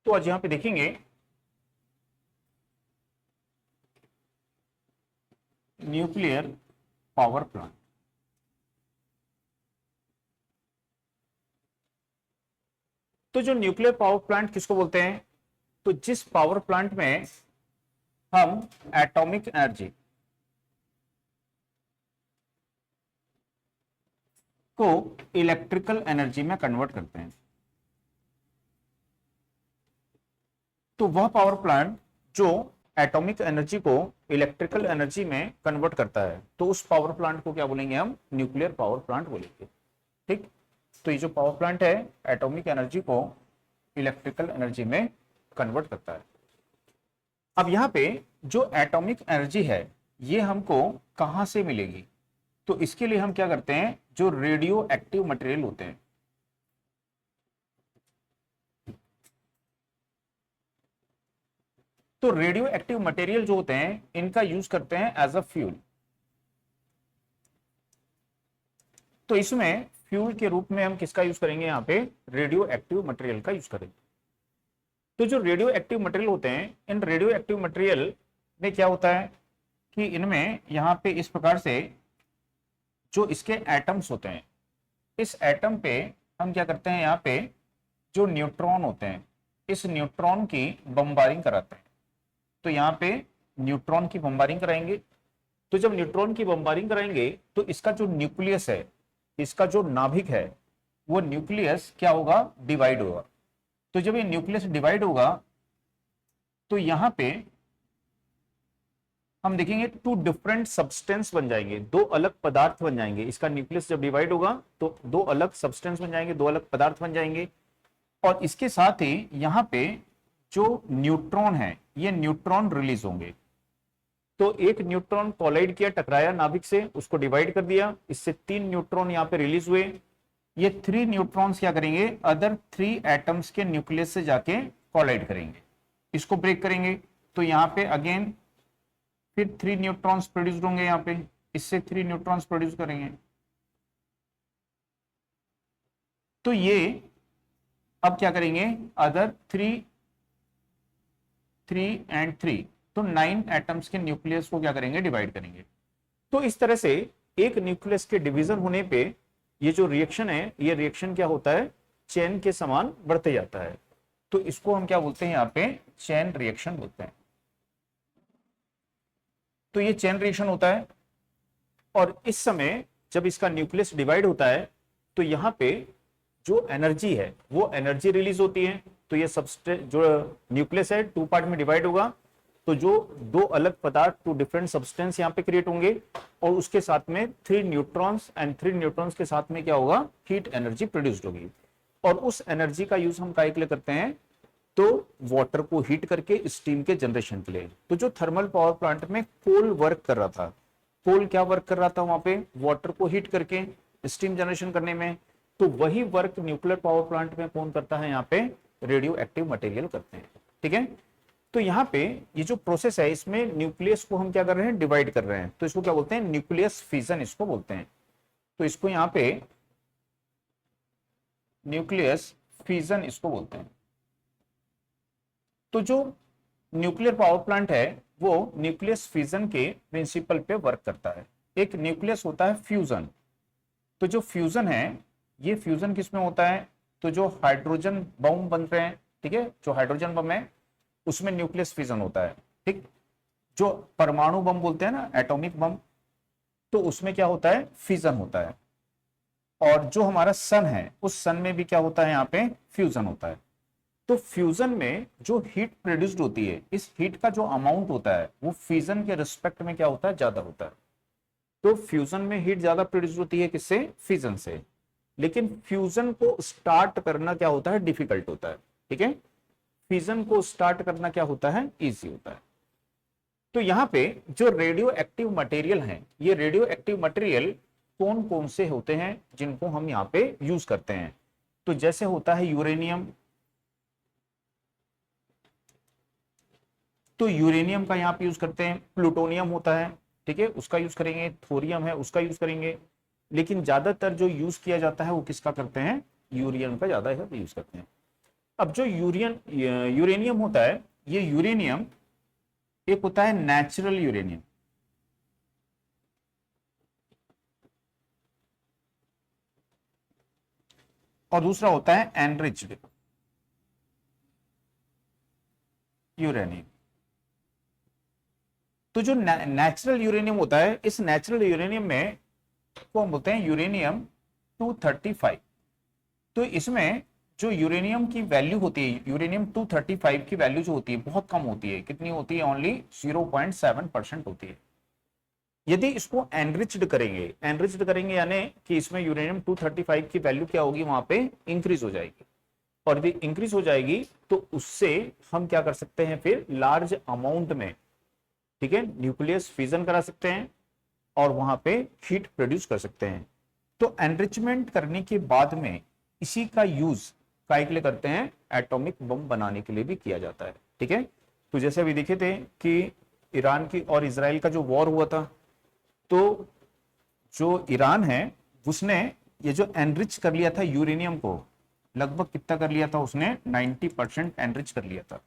तो आज यहां पे देखेंगे न्यूक्लियर पावर प्लांट। तो जो न्यूक्लियर पावर प्लांट किसको बोलते हैं? तो जिस पावर प्लांट में हम एटॉमिक एनर्जी को इलेक्ट्रिकल एनर्जी में कन्वर्ट करते हैं, तो वह पावर प्लांट जो एटॉमिक एनर्जी को इलेक्ट्रिकल एनर्जी में कन्वर्ट करता है, तो उस पावर प्लांट को क्या बोलेंगे? हम न्यूक्लियर पावर प्लांट बोलेंगे। ठीक, तो ये जो पावर प्लांट है एटॉमिक एनर्जी को इलेक्ट्रिकल एनर्जी में कन्वर्ट करता है। अब यहां पे जो एटॉमिक एनर्जी है ये हमको कहां से मिलेगी? तो इसके लिए हम क्या करते हैं, जो रेडियो एक्टिव मटेरियल होते हैं, तो रेडियो एक्टिव मटेरियल जो होते हैं इनका यूज करते हैं एज अ फ्यूल। तो इसमें फ्यूल के रूप में हम किसका यूज करेंगे? यहां पे रेडियो एक्टिव मटेरियल का यूज करेंगे। तो जो रेडियो एक्टिव मटेरियल होते हैं, इन रेडियो एक्टिव मटेरियल में क्या होता है कि इनमें यहां पे इस प्रकार से जो इसके एटम्स होते हैं, इस एटम पे हम क्या करते हैं, यहाँ पे जो न्यूट्रॉन होते हैं इस न्यूट्रॉन की बम्बारिंग कराते हैं। तो यहाँ पे न्यूट्रॉन की बम्बारिंग कराएंगे। तो जब न्यूट्रॉन की बम्बारिंग कराएंगे तो इसका जो न्यूक्लियस है, इसका जो नाभिक है, वो न्यूक्लियस क्या होगा? डिवाइड होगा। तो जब ये न्यूक्लियस डिवाइड होगा तो यहां पे हम देखेंगे टू डिफरेंट सब्सटेंस बन जाएंगे, दो अलग पदार्थ बन जाएंगे। इसका न्यूक्लियस जब डिवाइड होगा तो दो अलग सब्सटेंस बन जाएंगे, दो अलग पदार्थ बन जाएंगे। और इसके साथ ही यहां पे जो न्यूट्रॉन है ये न्यूट्रॉन रिलीज होंगे। तो एक न्यूट्रॉन कोलाइड किया, टकराया नाभिक से, उसको डिवाइड कर दिया, इससे 3 न्यूट्रॉन यहां पे रिलीज हुए। ये 3 न्यूट्रॉन्स क्या करेंगे? अदर 3 एटम्स के न्यूक्लियस से जाके कोलाइड करेंगे, इसको ब्रेक करेंगे। तो यहां पे अगेन फिर 3 न्यूट्रॉन्स प्रोड्यूस होंगे, यहां पे इससे 3 न्यूट्रॉन्स प्रोड्यूस करेंगे। तो ये अब क्या करेंगे? अदर 3 एंड 3, तो 9 एटम्स के न्यूक्लियस को क्या करेंगे? डिवाइड करेंगे। तो इस तरह से एक न्यूक्लियस के डिवीजन होने पे ये जो रिएक्शन है, ये रिएक्शन क्या होता है? चेन के समान बढ़ते जाता है। तो इसको हम क्या बोलते हैं? यहाँ पे चेन रिएक्शन बोलते हैं। तो ये चेन रिएक्शन होता है। और इस समय जब इसका न्यूक्लियस डिवाइड होता है तो यहां पे जो एनर्जी है वो एनर्जी रिलीज होती है। तो ये जो न्यूक्लियस है 2 पार्ट में डिवाइड होगा, तो जो दो अलग पदार्थ, 2 डिफरेंट सब्सटेंस यहाँ पे क्रिएट होंगे, और उसके साथ में 3 न्यूट्रॉन्स, एंड 3 न्यूट्रॉन्स के साथ में क्या होगा? हीट एनर्जी प्रोड्यूस्ड होगी। और उस एनर्जी का यूज हम काय के लिए करते हैं? तो वाटर को हीट करके स्टीम के जनरेशन के लिए। तो जो थर्मल पावर प्लांट में कोल वर्क कर रहा था, कोल क्या वर्क कर रहा था वहां पे? वाटर को हीट करके स्टीम जनरेशन करने में। तो वही वर्क न्यूक्लियर पावर प्लांट में कौन करता है? यहाँ पे रेडियो एक्टिव मटेरियल करते हैं। ठीक है, तो यहाँ पे ये जो प्रोसेस है इसमें न्यूक्लियस को हम क्या कर रहे हैं? डिवाइड कर रहे हैं। तो इसको क्या बोलते हैं? न्यूक्लियस फिजन इसको बोलते हैं। तो इसको यहाँ पे न्यूक्लियस फिजन इसको बोलते हैं। तो जो न्यूक्लियर पावर प्लांट है वो न्यूक्लियस फिजन के प्रिंसिपल पे वर्क करता है। एक न्यूक्लियस होता है फ्यूजन। तो जो फ्यूजन है ये फ्यूजन किसमें होता है? तो जो हाइड्रोजन बम बन रहे हैं, ठीक है, जो हाइड्रोजन बम है उसमें न्यूक्लियस फिजन होता है। ठीक, जो परमाणु बम बोलते हैं ना, एटॉमिक बम, तो उसमें क्या होता है? फिजन होता है। और जो हमारा सन है उस सन में भी क्या होता है? यहाँ पे फ्यूजन होता है। तो फ्यूजन में जो हीट प्रोड्यूस्ड होती है, इस हीट का जो अमाउंट होता है वो फ्यूजन के रिस्पेक्ट में क्या होता है? ज्यादा होता है। तो फ्यूजन में हीट ज्यादा प्रोड्यूस होती है, किससे? फिजन से। लेकिन फ्यूजन को स्टार्ट करना क्या होता है? डिफिकल्ट होता है। ठीक है, फिजन को स्टार्ट करना क्या होता है? इजी होता है। तो यहां पे जो रेडियो एक्टिव मटेरियल हैं, ये रेडियो एक्टिव मटेरियल कौन कौन से होते हैं जिनको हम यहाँ पे यूज करते हैं? तो जैसे होता है यूरेनियम, तो यूरेनियम का यहाँ पे यूज करते हैं। प्लूटोनियम होता है, ठीक है, उसका यूज करेंगे। थोरियम है, उसका यूज करेंगे। लेकिन ज्यादातर जो यूज किया जाता है वो किसका करते हैं? यूरेनियम का ज्यादा यूज करते हैं। अब जो यूरेनियम होता है, ये यूरेनियम एक होता है नेचुरल यूरेनियम, और दूसरा होता है एनरिच्ड यूरेनियम। तो जो नेचुरल यूरेनियम होता है, इस नेचुरल यूरेनियम में को हम बोलते हैं यूरेनियम 235। तो इसमें जो यूरेनियम की वैल्यू होती है, यूरेनियम 235 की वैल्यू जो होती है बहुत कम होती है। कितनी होती है? ओनली 0.7% होती है। यदि इसको एनरिच्ड करेंगे यानी कि इसमें यूरेनियम 235 की वैल्यू क्या होगी, वहां पे इंक्रीज हो जाएगी। और यदि इंक्रीज हो जाएगी तो उससे हम क्या कर सकते हैं, फिर लार्ज अमाउंट में, ठीक है, न्यूक्लियस फिजन करा सकते हैं और वहां पे हीट प्रोड्यूस कर सकते हैं। तो एनरिचमेंट करने के बाद में इसी का यूज काय के लिए करते हैं? एटॉमिक बम बनाने के लिए भी किया जाता है। ठीक है, तो जैसे अभी देखे थे कि ईरान की और इजराइल का जो वॉर हुआ था, तो जो ईरान है उसने ये जो एनरिच कर लिया था यूरेनियम को, लगभग कितना कर लिया था उसने? 90% एनरिच कर लिया था।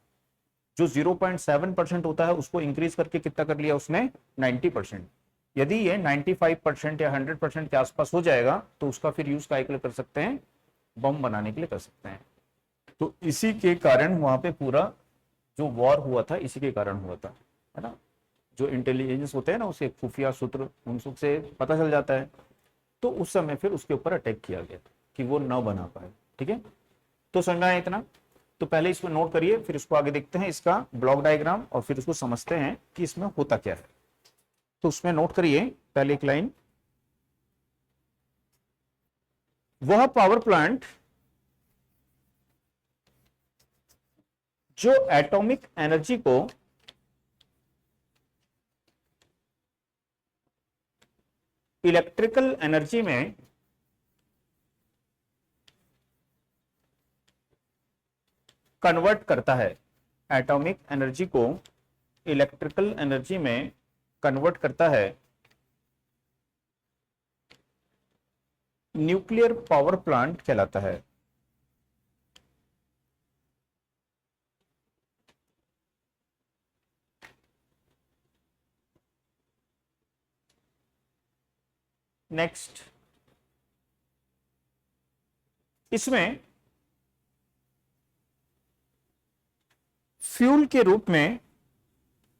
जो 0.7% होता है उसको इंक्रीज करके कितना कर लिया उसने? 90%। यदि ये 95% या 100% के आसपास हो जाएगा तो उसका फिर यूज काय के लिए कर सकते हैं? बम बनाने के लिए कर सकते हैं। तो इसी के कारण वहां पे पूरा जो वॉर हुआ था इसी के कारण हुआ था, है ना। जो इंटेलिजेंस होते हैं ना, उसे खुफिया सूत्र उन सब से पता चल जाता है। तो उस समय फिर उसके ऊपर अटैक किया गया कि वो न बना पाए। ठीक है, तो समझना है इतना। तो पहले इसको नोट करिए, फिर इसको आगे देखते हैं इसका ब्लॉक डायग्राम, और फिर उसको समझते हैं कि इसमें होता क्या है। तो उसमें नोट करिए पहले एक लाइन, वह पावर प्लांट जो एटॉमिक एनर्जी को इलेक्ट्रिकल एनर्जी में कन्वर्ट करता है, एटॉमिक एनर्जी को इलेक्ट्रिकल एनर्जी में कन्वर्ट करता है, न्यूक्लियर पावर प्लांट कहलाता है। नेक्स्ट, इसमें फ्यूल के रूप में,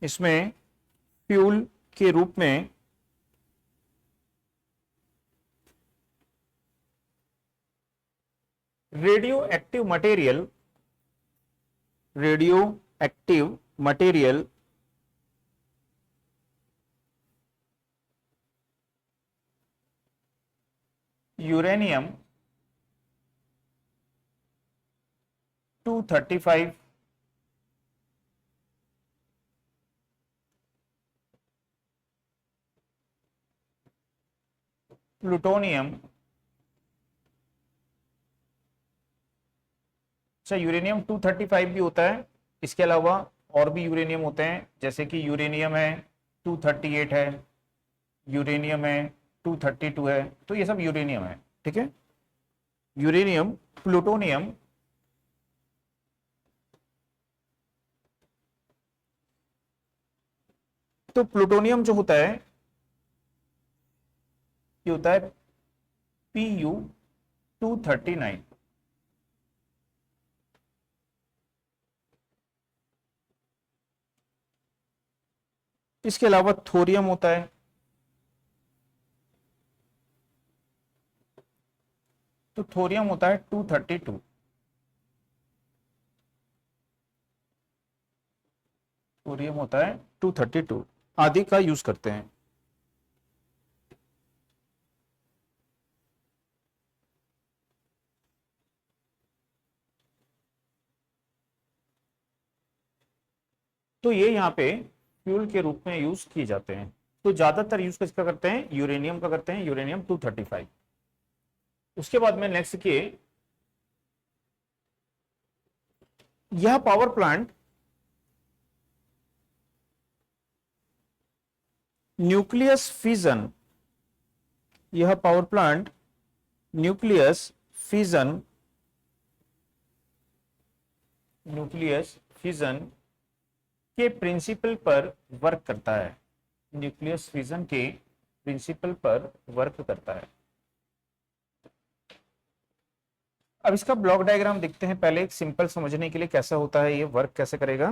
इसमें फ्यूल के रूप में radio active material uranium 235 plutonium, अच्छा यूरेनियम 235 भी होता है, इसके अलावा और भी यूरेनियम होते हैं, जैसे कि यूरेनियम है 238 है, यूरेनियम है 232 है, तो ये सब यूरेनियम है। ठीक है, यूरेनियम, प्लूटोनियम, तो प्लूटोनियम जो होता है ये होता है Pu-239। इसके अलावा थोरियम होता है, तो थोरियम होता है 232। थोरियम होता है 232 आदि का यूज करते हैं। तो ये यहाँ पे फ्यूल के रूप में यूज किए जाते हैं। तो ज्यादातर यूज किसका करते हैं? यूरेनियम का करते हैं, यूरेनियम 235। उसके बाद में नेक्स्ट किए, यह पावर प्लांट न्यूक्लियस फिजन, यह power plant nucleus fission nucleus fission के प्रिंसिपल पर वर्क करता है। न्यूक्लियस फिजन के प्रिंसिपल पर वर्क करता है। अब इसका ब्लॉक डायग्राम देखते हैं पहले, एक सिंपल समझने के लिए कैसा होता है, ये वर्क कैसे करेगा।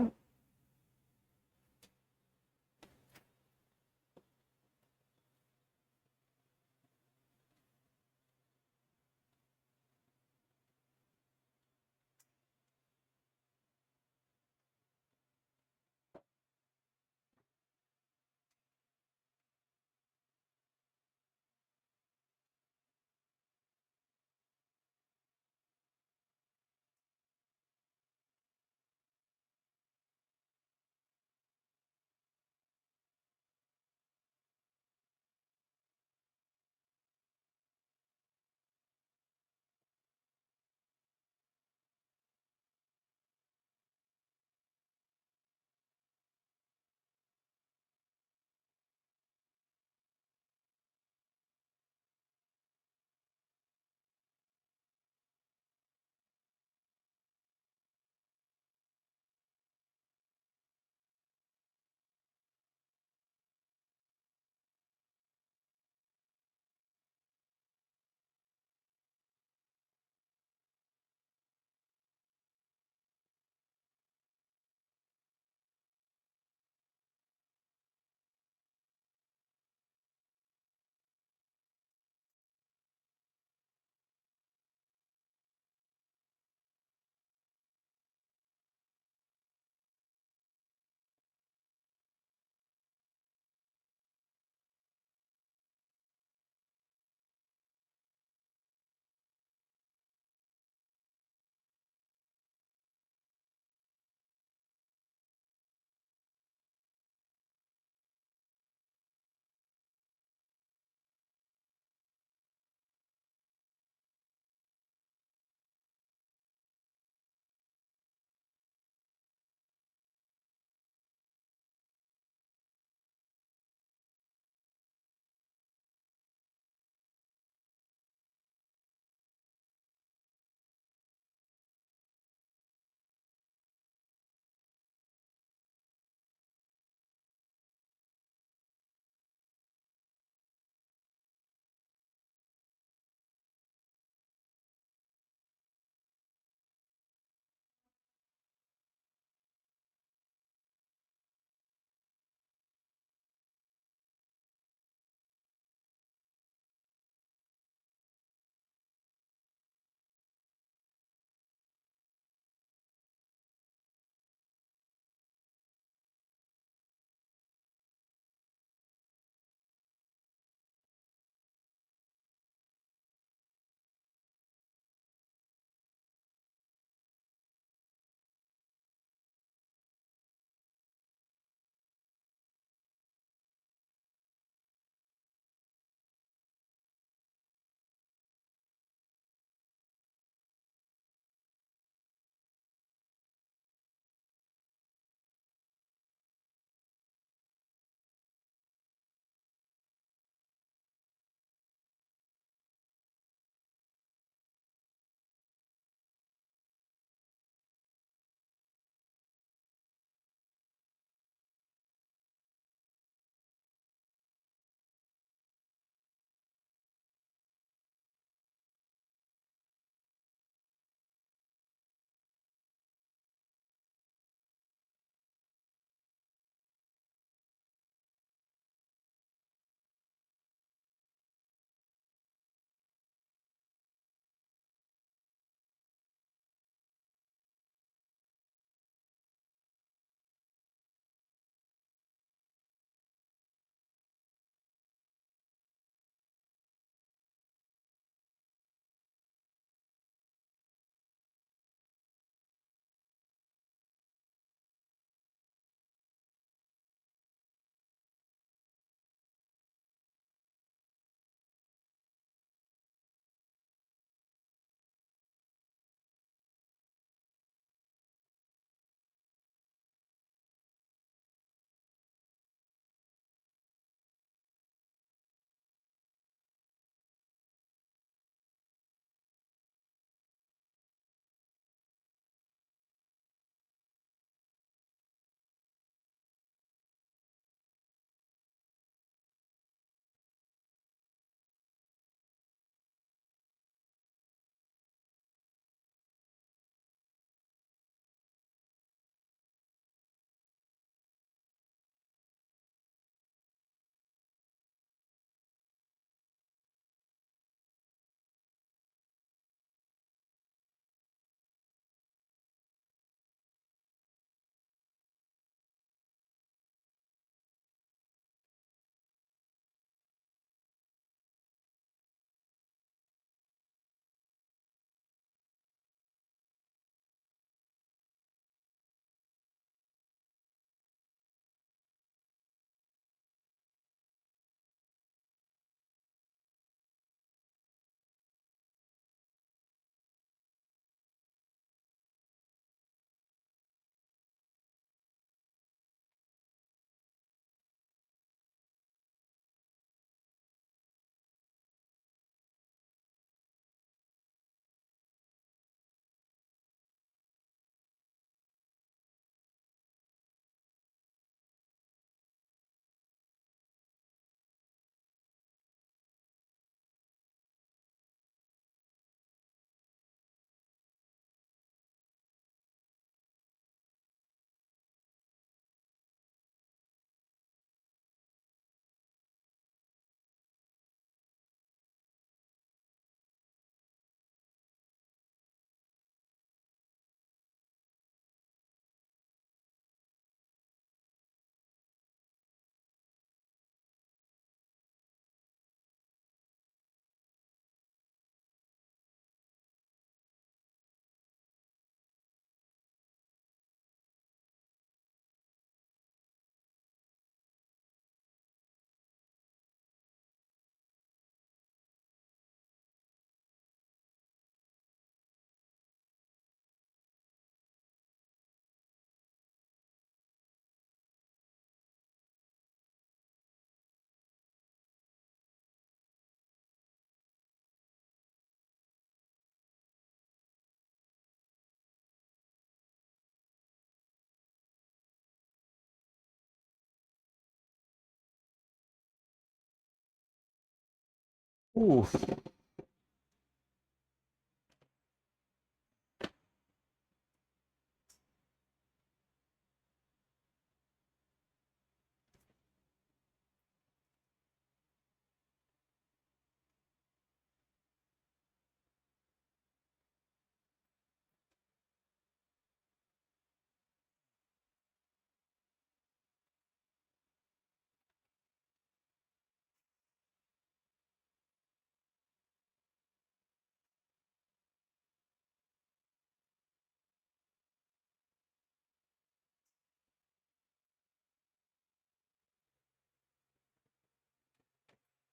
उफ,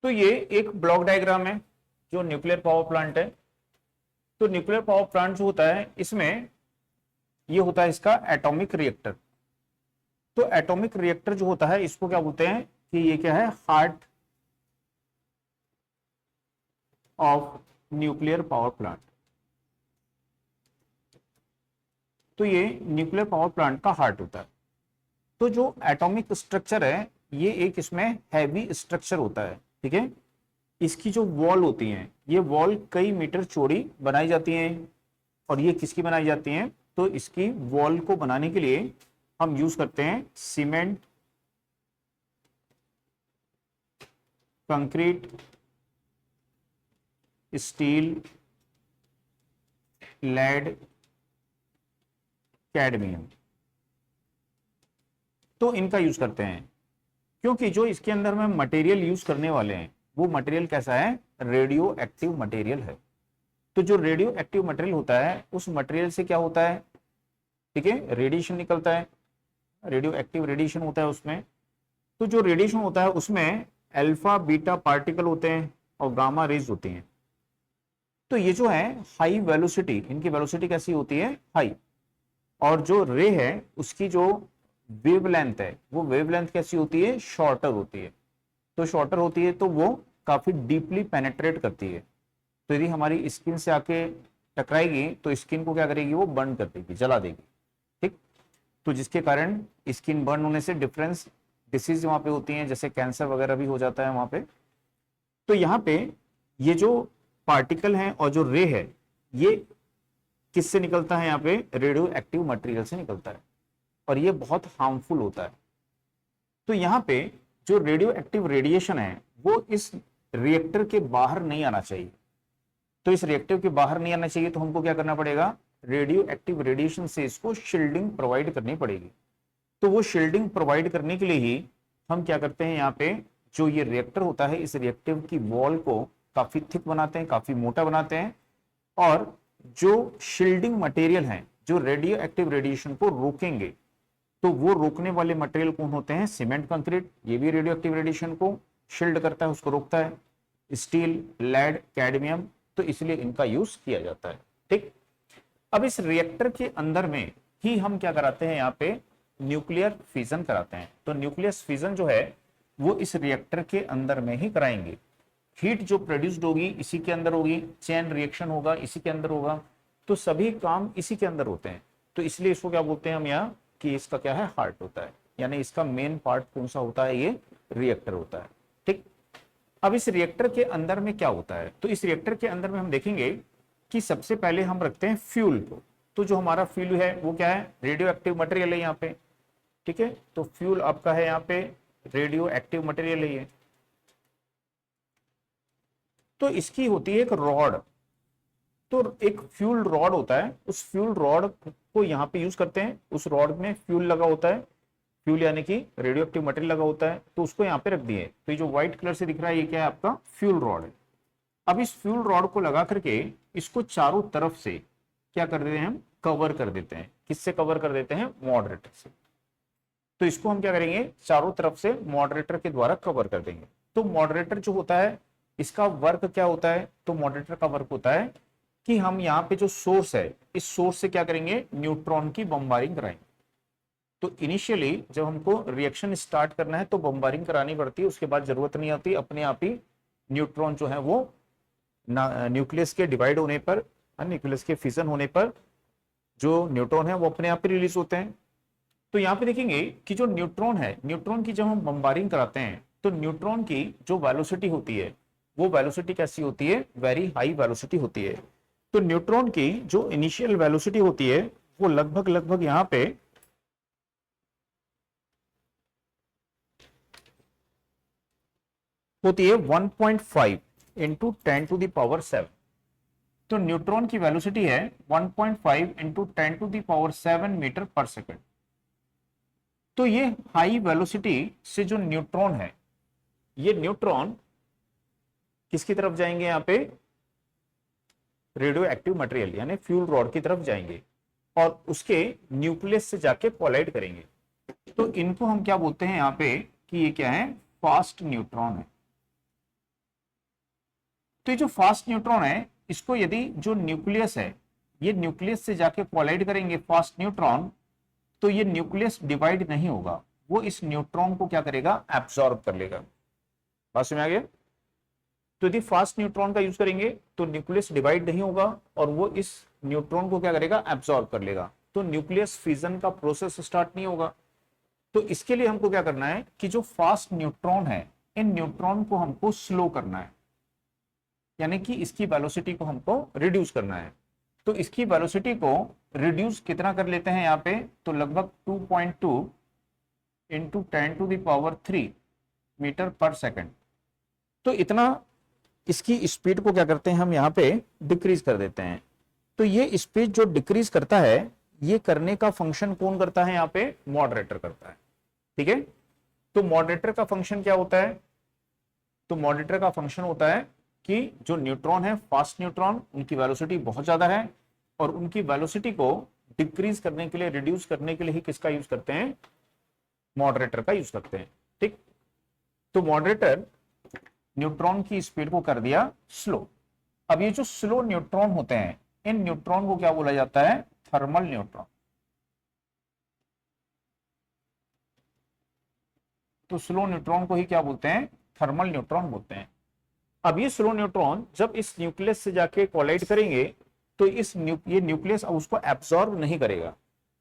तो ये एक ब्लॉक डायग्राम है जो न्यूक्लियर पावर प्लांट है। तो न्यूक्लियर पावर प्लांट जो होता है इसमें ये होता है इसका एटॉमिक रिएक्टर। तो एटॉमिक रिएक्टर जो होता है इसको क्या बोलते हैं कि ये क्या है, heart of nuclear power plant. तो ये न्यूक्लियर पावर प्लांट का हार्ट होता है। तो जो एटॉमिक स्ट्रक्चर है ये एक इसमें हैवी स्ट्रक्चर होता है, ठीक है। इसकी जो वॉल होती हैं ये वॉल कई मीटर चौड़ी बनाई जाती हैं। और ये किसकी बनाई जाती हैं, तो इसकी वॉल को बनाने के लिए हम यूज करते हैं cement, concrete, steel, lead, cadmium. तो इनका यूज करते हैं क्योंकि जो इसके अंदर में मटेरियल यूज करने वाले हैं वो मटेरियल कैसा है, रेडियो एक्टिव मटेरियल है। तो जो रेडियो एक्टिव मटेरियल होता है उस मटेरियल से क्या होता है, ठीक है, रेडिएशन निकलता है, रेडियो एक्टिव रेडिएशन होता है उसमें। तो जो रेडिएशन होता है उसमें अल्फा बीटा पार्टिकल होते हैं और गामा रेज होती हैं। तो ये जो है हाई वेलोसिटी, इनकी वेलोसिटी कैसी होती है, हाई। और जो रे है उसकी जो वेवलेंथ है वो वेवलेंथ कैसी होती है, शॉर्टर होती है। तो शॉर्टर होती है तो वो काफी डीपली पेनेट्रेट करती है। तो यदि हमारी स्किन से आके टकराएगी तो स्किन को क्या करेगी, वो बर्न कर देगी, जला देगी, ठीक। तो जिसके कारण स्किन बर्न होने से डिफरेंस डिसीज वहां पे होती हैं, जैसे कैंसर वगैरह भी हो जाता है वहां पे। तो यहाँ पे ये जो पार्टिकल है और जो रे है ये किससे निकलता है, यहाँ पे रेडियो एक्टिव मटेरियल से निकलता है और ये बहुत हार्मफुल होता है। तो यहाँ पे जो रेडियो एक्टिव रेडिएशन है वो इस रिएक्टर के बाहर नहीं आना चाहिए। तो इस रिएक्टर के बाहर नहीं आना चाहिए तो हमको क्या करना पड़ेगा, रेडियो एक्टिव रेडिएशन से इसको शील्डिंग प्रोवाइड करनी पड़ेगी। तो वो शील्डिंग प्रोवाइड करने के लिए ही हम क्या करते हैं, यहाँ पे जो ये रिएक्टर होता है इस रिएक्टर की वॉल को काफी थिक बनाते हैं, काफी मोटा बनाते हैं। और जो शील्डिंग मटेरियल है जो रेडियो एक्टिव रेडिएशन को रोकेंगे, तो वो रोकने वाले मटेरियल कौन होते हैं, सीमेंट, कंक्रीट, ये भी रेडियो एक्टिव रेडिएशन को शील्ड करता है, उसको रोकता है। स्टील, लेड, कैडमियम, तो इसलिए इनका यूज किया जाता है, ठीक। अब इस रिएक्टर के अंदर में ही हम क्या कराते हैं, यहाँ पे न्यूक्लियर फिजन कराते हैं। तो न्यूक्लियर फिजन जो है वो इस रिएक्टर के अंदर में ही कराएंगे। हीट जो प्रोड्यूस्ड होगी इसी के अंदर होगी, चेन रिएक्शन होगा इसी के अंदर होगा, तो सभी काम इसी के अंदर होते हैं। तो इसलिए इसको क्या बोलते हैं हम यहाँ कि इसका क्या है, हार्ट होता है, यानी इसका मेन पार्ट कौन सा होता है, ये रिएक्टर होता है, ठीक। अब इस रिएक्टर के अंदर में क्या होता है, तो इस रिएक्टर के अंदर में हम देखेंगे कि सबसे पहले हम रखते हैं फ्यूल को। तो जो हमारा फ्यूल है वो क्या है, रेडियो एक्टिव मटेरियल है यहाँ पे, ठीक है। तो फ्यूल आपका है यहाँ पे रेडियो एक्टिव मटेरियल है ये। तो इसकी होती है एक रॉड, तो एक फ्यूल रॉड होता है, उस फ्यूल रॉड को यहाँ पे यूज करते हैं। उस रॉड में फ्यूल लगा होता है, फ्यूल यानी कि रेडियो एक्टिव मटेरियल लगा होता है, तो उसको यहाँ पे रख दिए। तो ये जो व्हाइट कलर से दिख रहा है ये क्या है, आपका फ्यूल रॉड है। अब इस फ्यूल रॉड को लगा करके इसको चारों तरफ से क्या कर देते हैं, हम कवर कर देते हैं। किससे कवर कर देते हैं, मॉडरेटर से। तो इसको हम क्या करेंगे, चारों तरफ से मॉडरेटर के द्वारा कवर कर देंगे। तो मॉडरेटर जो होता है इसका वर्क क्या होता है, तो मॉडरेटर का वर्क होता है कि हम यहाँ पे जो सोर्स है इस सोर्स से क्या करेंगे, न्यूट्रॉन की बम्बारिंग कराएंगे। तो इनिशियली जब हमको रिएक्शन स्टार्ट करना है तो बम्बारिंग करानी पड़ती है, उसके बाद जरूरत नहीं आती, अपने आप ही न्यूट्रॉन जो है वो न्यूक्लियस के डिवाइड होने पर, न्यूक्लियस के फिजन होने पर जो न्यूट्रॉन है वो अपने आप ही रिलीज होते हैं। तो यहाँ पे देखेंगे कि जो न्यूट्रॉन है, न्यूट्रॉन की जब हम बम्बारिंग कराते हैं तो न्यूट्रॉन की जो वेलोसिटी होती है वो वेलोसिटी कैसी होती है, वेरी हाई वेलोसिटी होती है। तो न्यूट्रॉन की जो इनिशियल वेलोसिटी होती है वो लगभग लगभग यहां पे होती है 1.5 इंटू 10⁻7। तो न्यूट्रॉन की वेलोसिटी है 1.5 इंटू 10⁻7 मीटर पर सेकेंड। तो ये हाई वेलोसिटी से जो न्यूट्रॉन है, ये न्यूट्रॉन किसकी तरफ जाएंगे, यहां पे रेडियो एक्टिव मटेरियल यानी फ्यूल रॉड की तरफ जाएंगे और उसके न्यूक्लियस से जाके कोलाइड करेंगे। तो इनको हम क्या बोलते हैं यहां पे कि ये क्या है, फास्ट न्यूट्रॉन है। तो ये जो फास्ट न्यूट्रॉन है, इसको यदि जो न्यूक्लियस है, ये न्यूक्लियस से जाके कोलाइड करेंगे फास्ट न्यूट्रॉन, तो ये न्यूक्लियस डिवाइड नहीं होगा, वो इस न्यूट्रॉन को क्या करेगा, एब्सॉर्ब कर लेगा। बात समझ आ गया। तो यदि फास्ट न्यूट्रॉन का यूज करेंगे तो न्यूक्लियस डिवाइड नहीं होगा और वो इस न्यूट्रॉन को क्या करेगा, एब्सॉर्ब कर लेगा। तो न्यूक्लियस फिजन का प्रोसेस स्टार्ट नहीं होगा। तो इसके लिए हमको क्या करना है कि जो फास्ट न्यूट्रॉन है, इन न्यूट्रॉन को हमको स्लो करना है, यानी कि इसकी वेलोसिटी को हमको रिड्यूस करना है। तो इसकी वेलोसिटी को रिड्यूस कितना कर लेते हैं यहाँ पे, तो लगभग 2.2 इंटू 10⁻³ मीटर पर सेकेंड। तो इतना इसकी स्पीड को क्या करते हैं हम यहाँ पे डिक्रीज कर देते हैं। तो ये स्पीड जो डिक्रीज करता है, ये करने का फंक्शन कौन करता है, यहाँ पे मॉडरेटर करता है। ठीक है। तो मॉडरेटर का फंक्शन क्या होता है, तो मॉडरेटर का फंक्शन होता है कि जो न्यूट्रॉन है, फास्ट न्यूट्रॉन, उनकी वेलोसिटी बहुत ज्यादा है और उनकी वेलोसिटी को डिक्रीज करने के लिए, रिड्यूस करने के लिए ही किसका यूज करते हैं, मॉडरेटर का यूज करते हैं। ठीक। तो मॉडरेटर न्यूट्रॉन की स्पीड को कर दिया स्लो। अब ये जो स्लो न्यूट्रॉन होते हैं, इन न्यूट्रॉन को क्या बोला जाता है, थर्मल न्यूट्रॉन। तो स्लो न्यूट्रॉन को ही क्या बोलते हैं, थर्मल न्यूट्रॉन बोलते हैं। अब ये स्लो न्यूट्रॉन जब इस न्यूक्लियस से जाके कोलाइड करेंगे तो ये न्यूक्लियस अब उसको एब्सॉर्ब नहीं करेगा।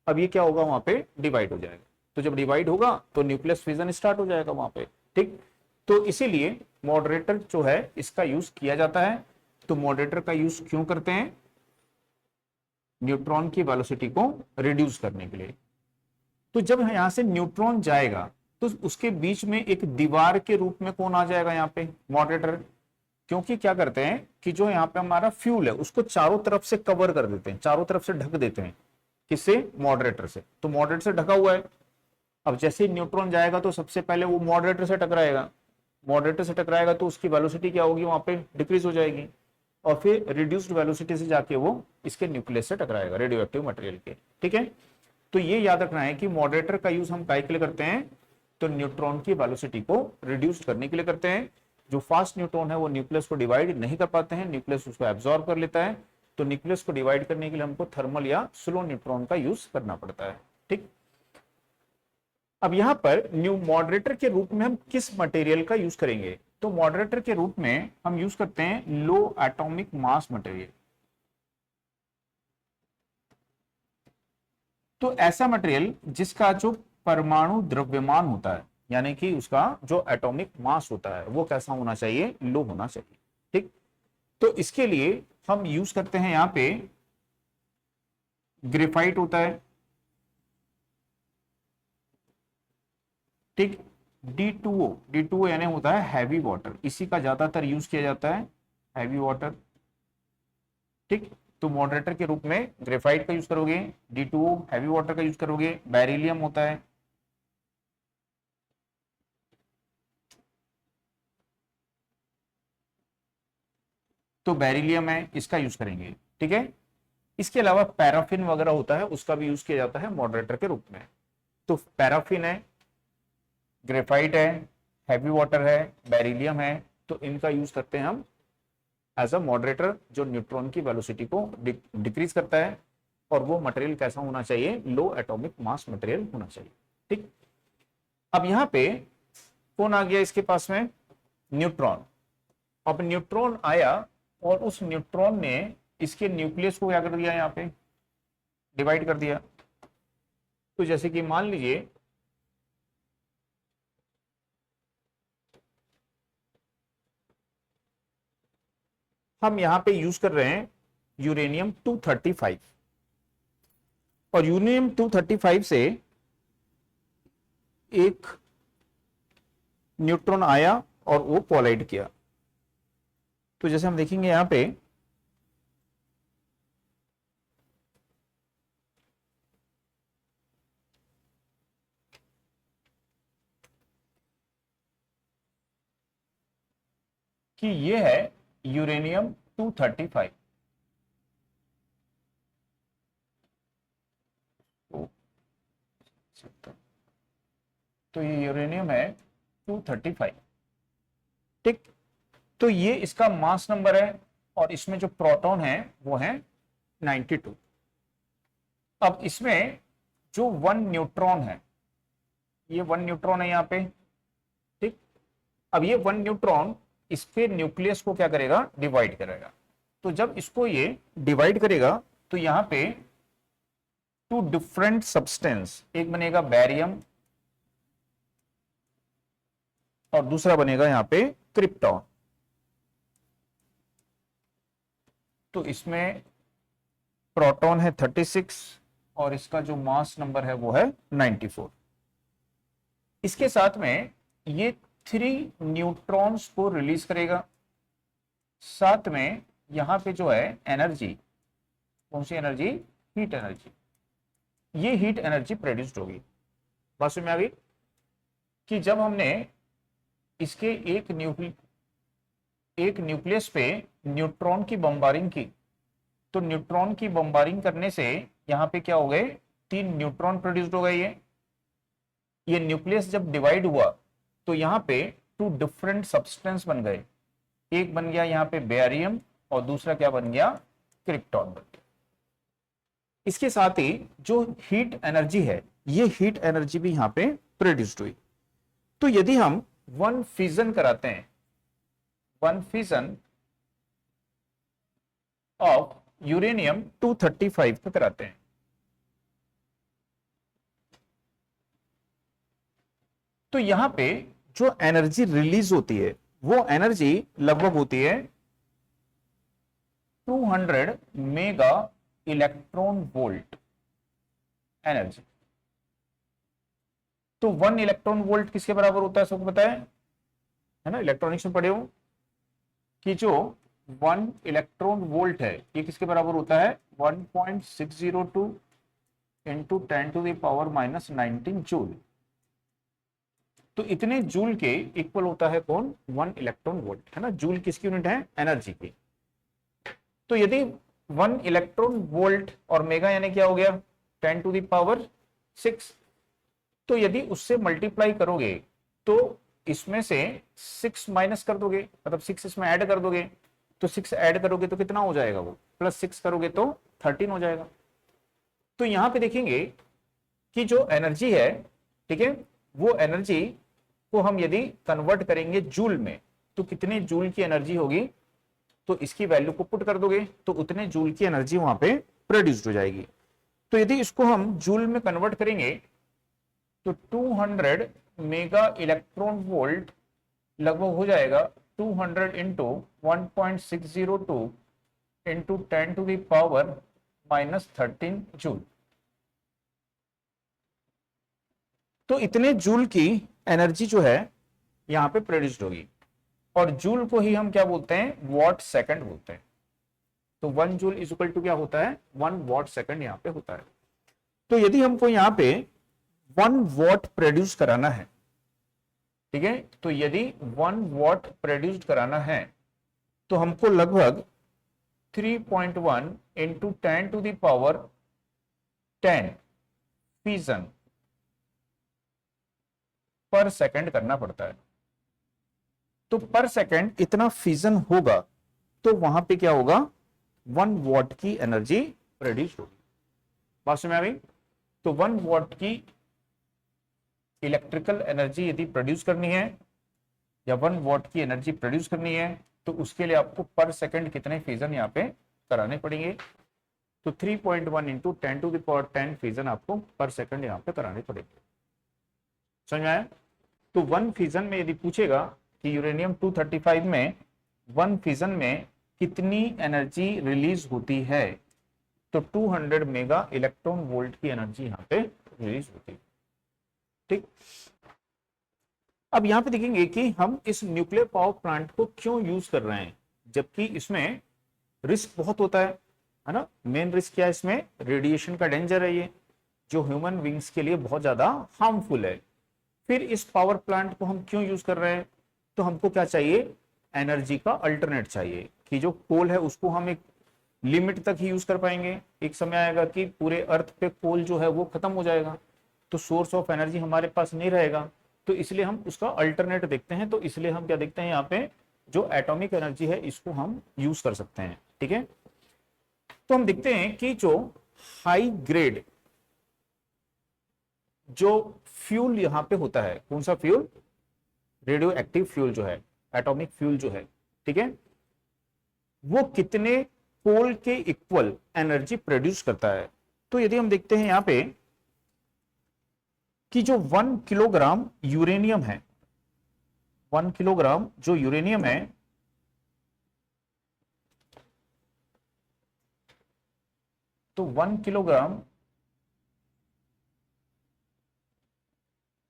अब ये क्या होगा, वहां पे डिवाइड हो जाएगा। तो जब डिवाइड होगा तो न्यूक्लियस फिजन स्टार्ट हो जाएगा वहां पे। ठीक। तो इसीलिए मॉडरेटर जो है इसका यूज किया जाता है। तो मॉडरेटर का यूज क्यों करते हैं, न्यूट्रॉन की वेलोसिटी को रिड्यूस करने के लिए। तो जब यहां से न्यूट्रॉन जाएगा तो उसके बीच में एक दीवार के रूप में कौन आ जाएगा, यहाँ पे मॉडरेटर। क्योंकि क्या करते हैं कि जो यहाँ पे हमारा फ्यूल है उसको चारों तरफ से कवर कर देते हैं, चारों तरफ से ढक देते हैं। किससे, मॉडरेटर से। तो मॉडरेटर से ढका हुआ है। अब जैसे ही न्यूट्रॉन जाएगा तो सबसे पहले वो मॉडरेटर से टकराएगा। मॉडरेटर से टकराएगा तो उसकी वेलोसिटी क्या होगी, वहां पे डिक्रीज हो जाएगी और फिर रिड्यूस्ड वेलोसिटी से जाके वो इसके न्यूक्लियस से टकराएगा, रेडियो एक्टिव मटेरियल के। ठीक है। तो ये याद रखना है कि मॉडरेटर का यूज हम काय के लिए करते हैं, तो न्यूट्रॉन की वेलोसिटी को रिड्यूस करने के लिए करते हैं। जो फास्ट न्यूट्रॉन है वो न्यूक्लियस को डिवाइड नहीं कर पाते हैं, न्यूक्लियस उसको एब्जॉर्ब कर लेता है। तो न्यूक्लियस को डिवाइड करने के लिए हमको थर्मल या स्लो न्यूट्रॉन का यूज करना पड़ता है। ठीक। अब यहां पर न्यू मॉडरेटर के रूप में हम किस मटेरियल का यूज करेंगे, तो मॉडरेटर के रूप में हम यूज करते हैं लो एटॉमिक मास मटेरियल। तो ऐसा मटेरियल जिसका जो परमाणु द्रव्यमान होता है, यानी कि उसका जो एटॉमिक मास होता है वो कैसा होना चाहिए, लो होना चाहिए। ठीक। तो इसके लिए हम यूज करते हैं यहां पे ग्रेफाइट होता है। ठीक। D2O यानी होता है हैवी वाटर, इसी का ज्यादातर यूज किया जाता है, हैवी वाटर। ठीक। तो मॉडरेटर के रूप में ग्रेफाइट का यूज करोगे, D2O हैवी वाटर का यूज करोगे, बेरिलियम होता है। तो बेरिलियम है, इसका यूज करेंगे। ठीक है। इसके अलावा पैराफिन वगैरह होता है, उसका भी यूज किया जाता है मॉडरेटर के रूप में। तो पैराफिन है, ग्रेफाइट है, हैवी वाटर है, बेरिलियम है। तो इनका यूज करते हैं हम एज अ मॉडरेटर, जो न्यूट्रॉन की वेलोसिटी को डिक्रीज करता है। और वो मटेरियल कैसा होना चाहिए, लो एटॉमिक मास मटेरियल होना चाहिए। ठीक। अब यहां पे कौन आ गया इसके पास में, न्यूट्रॉन। अब न्यूट्रॉन आया और उस न्यूट्रॉन ने इसके न्यूक्लियस को क्या कर दिया, यहाँ पे डिवाइड कर दिया। तो जैसे कि मान लीजिए हम यहां पे यूज कर रहे हैं यूरेनियम 235, और यूरेनियम 235 से एक न्यूट्रॉन आया और वो कोलाइड किया। तो जैसे हम देखेंगे यहां पे कि ये है यूरेनियम 235। तो ये यूरेनियम है 235, ठीक। तो ये इसका मास नंबर है, और इसमें जो प्रोटॉन है वो है 92। अब इसमें जो 1 न्यूट्रॉन है, ये 1 न्यूट्रॉन है यहाँ पे, ठीक। अब ये 1 न्यूट्रॉन इसके न्यूक्लियस को क्या करेगा, डिवाइड करेगा। तो जब इसको ये डिवाइड करेगा तो यहाँ पे 2 डिफरेंट सब्सटेंस, एक बनेगा बैरियम और दूसरा बनेगा यहाँ पे क्रिप्टॉन। तो इसमें प्रोटॉन है 36 और इसका जो मास नंबर है वो है 94। इसके साथ में ये 3 न्यूट्रॉन्स को रिलीज करेगा। साथ में यहां पे जो है एनर्जी, कौन सी एनर्जी, हीट एनर्जी, ये हीट एनर्जी प्रोड्यूस्ड होगी। बात समझ में आ गई कि जब हमने इसके एक न्यूक्लियस पे न्यूट्रॉन की बम्बारिंग की, तो न्यूट्रॉन की बम्बारिंग करने से यहाँ पे क्या हो गए, 3 न्यूट्रॉन प्रोड्यूस्ड हो गए। ये न्यूक्लियस जब डिवाइड हुआ तो यहाँ पे 2 डिफरेंट सब्सटेंस बन गए। एक बन गया यहाँ पे बेरियम और दूसरा क्या बन गया, क्रिप्टॉन बन गया। इसके साथ ही जो हीट एनर्जी है, ये हीट एनर्जी भी यहाँ पे प्रोड्यूस्ड हुई। तो यदि हम 1 फिजन कराते हैं, 1 फिजन ऑफ यूरेनियम 235 का कराते हैं, तो यहां पे जो एनर्जी रिलीज होती है वो एनर्जी लगभग होती है 200 मेगा इलेक्ट्रॉन वोल्ट एनर्जी। तो 1 इलेक्ट्रॉन वोल्ट किसके बराबर होता है, सबको पता है ना, इलेक्ट्रॉनिक्स में पढ़े हो कि जो 1 इलेक्ट्रॉन वोल्ट है ये किसके बराबर होता है, 1.602 इंटू 10⁻⁻19 जूल। तो इतने जूल के इक्वल होता है कौन, 1 इलेक्ट्रॉन वोल्ट, है ना। जूल किसकी यूनिट है, एनर्जी की। तो यदि 1 इलेक्ट्रॉन वोल्ट और मेगा यानी क्या हो गया, 10⁻6, तो यदि उससे मल्टीप्लाई करोगे तो इसमें से 6 माइनस कर दोगे, मतलब 6 इसमें ऐड कर दोगे, तो 6 ऐड करोगे तो कितना हो जाएगा, वो +6 करोगे तो 13 हो जाएगा। तो यहां पे देखेंगे कि जो एनर्जी है, ठीक है, वो एनर्जी को हम यदि कन्वर्ट करेंगे जूल में तो कितने जूल की एनर्जी होगी, तो इसकी वैल्यू को पुट कर दोगे तो उतने जूल की एनर्जी वहां पे प्रोड्यूस्ड हो जाएगी। तो यदि इसको हम जूल में कन्वर्ट करेंगे तो 200 मेगा इलेक्ट्रॉन वोल्ट लगभग हो जाएगा 200 इंटू 1.602 इंटू 10⁻⁻13 जूल। तो इतने जूल की एनर्जी जो है यहां पे प्रोड्यूस्ड होगी, और जूल को ही हम क्या बोलते हैं, वॉट सेकंड बोलते हैं। तो 1 जूल इज इक्वल टू क्या होता है, 1 वॉट सेकंड यहां पे होता है। तो यदि हमको यहां पे 1 वॉट प्रोड्यूस कराना है, ठीक है, तो यदि 1 वॉट प्रोड्यूस कराना है तो हमको लगभग 3.1 इंटू 10⁻10 फिजन पर सेकंड करना पड़ता है। तो पर सेकंड इतना फिजन होगा तो वहां पे क्या होगा, 1 वॉट की एनर्जी प्रोड्यूस होगी। बात समझ में आ गई। तो 1 वॉट की इलेक्ट्रिकल एनर्जी यदि प्रोड्यूस करनी है या 1 वॉट की एनर्जी प्रोड्यूस करनी है तो उसके लिए आपको पर सेकंड कितने फिजन यहाँ पे कराने पड़ेंगे। तो 3.1 इंटू 10⁻10 फिजन आपको पर सेकंड यहाँ पे कराने पड़ेंगे। समझ में आया। तो 1 फिजन में यदि पूछेगा कि यूरेनियम 235 में 1 फिजन में कितनी एनर्जी रिलीज होती है, तो 200 मेगा इलेक्ट्रॉन वोल्ट की एनर्जी यहाँ पे रिलीज होती है। ठीक, अब यहाँ पे देखेंगे कि हम इस न्यूक्लियर पावर प्लांट को क्यों यूज कर रहे हैं, जबकि इसमें रिस्क बहुत होता है ना। मेन रिस्क क्या है इसमें, रेडिएशन का डेंजर है ये, जो ह्यूमन बींग्स के लिए बहुत ज्यादा हार्मफुल है। फिर इस पावर प्लांट को हम क्यों यूज कर रहे हैं, तो हमको क्या चाहिए, एनर्जी का अल्टरनेट चाहिए, कि जो कोल है उसको हम एक लिमिट तक ही यूज कर पाएंगे, एक समय आएगा कि पूरे अर्थ पे कोल जो है वो खत्म हो जाएगा, तो सोर्स ऑफ एनर्जी हमारे पास नहीं रहेगा, तो इसलिए हम उसका अल्टरनेट देखते हैं। तो इसलिए हम क्या देखते हैं यहाँ पे, जो एटॉमिक एनर्जी है इसको हम यूज कर सकते हैं। ठीक है, तो हम देखते हैं कि जो हाई ग्रेड जो फ्यूल यहां पे होता है, कौन सा फ्यूल, रेडियो एक्टिव फ्यूल जो है, एटॉमिक फ्यूल जो है, ठीक है, वो कितने कोल के इक्वल एनर्जी प्रोड्यूस करता है। तो यदि हम देखते हैं यहां पे कि जो 1 किलोग्राम यूरेनियम है, 1 किलोग्राम जो यूरेनियम है, तो 1 किलोग्राम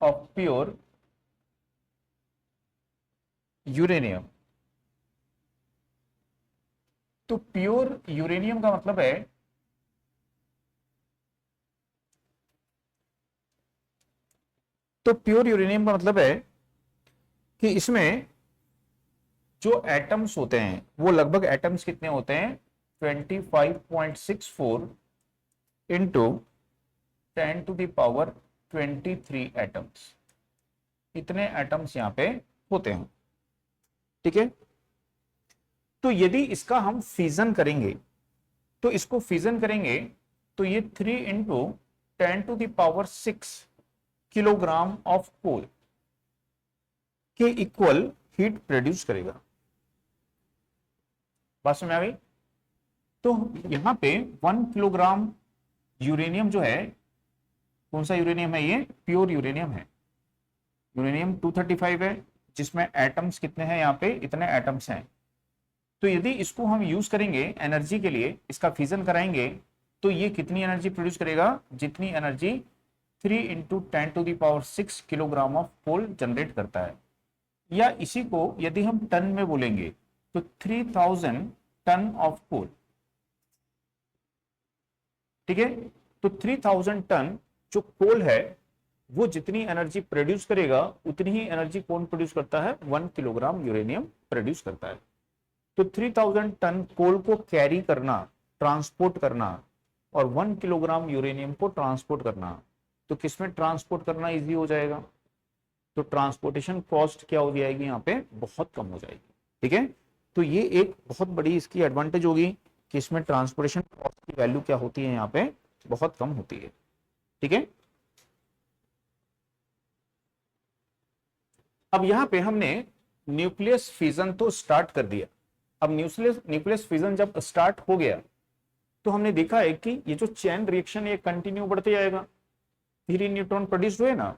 ऑफ प्योर यूरेनियम, तो प्योर यूरेनियम का मतलब है, तो प्योर यूरेनियम का मतलब है कि इसमें जो एटम्स होते हैं वो लगभग एटम्स कितने होते हैं, 25.64 इंटू 10⁻23 एटम्स, इतने एटम्स यहां पे होते हैं। ठीक है, तो यदि इसका हम फिजन करेंगे, तो इसको फिजन करेंगे तो ये 3 इंटू 10⁻6 किलोग्राम ऑफ कोल के इक्वल हीट प्रोड्यूस करेगा। बात समझ आ गई। तो यहां पे 1 किलोग्राम यूरेनियम जो है, कौन सा यूरेनियम है, ये प्योर यूरेनियम है, यूरेनियम 235 है, जिसमें एटम्स कितने हैं, यहाँ पे इतने एटम्स हैं। तो यदि इसको हम यूज करेंगे एनर्जी के लिए, इसका फिजन कराएंगे, तो ये कितनी एनर्जी प्रोड्यूस करेगा, जितनी energy 3 into 10⁻6 kilogram of coal generate करता है। या इसी को यदि हम टन में बोलेंगे तो 3000 टन ऑफ कोल। ठीक है, तो 3000 टन जो कोल है वो जितनी एनर्जी प्रोड्यूस करेगा, उतनी ही एनर्जी कौन प्रोड्यूस करता है, 1 किलोग्राम यूरेनियम प्रोड्यूस करता है। तो 3000 टन कोल को कैरी करना, ट्रांसपोर्ट करना, और 1 किलोग्राम यूरेनियम को ट्रांसपोर्ट करना, तो किसमें ट्रांसपोर्ट करना इजी हो जाएगा, तो ट्रांसपोर्टेशन कॉस्ट क्या हो जाएगी, यहाँ पे बहुत कम हो जाएगी। ठीक है, तो ये एक बहुत बड़ी इसकी एडवांटेज होगी कि इसमें ट्रांसपोर्टेशन कॉस्ट की वैल्यू क्या होती है, यहाँ पे बहुत कम होती है। ठीक है, अब यहां पे हमने न्यूक्लियस फिजन तो स्टार्ट कर दिया। अब न्यूक्लियस फिजन जब स्टार्ट हो गया, तो हमने देखा है कि ये जो चेन रिएक्शन ये कंटिन्यू बढ़ते जाएगा, 3 न्यूट्रॉन प्रोड्यूस हुए ना।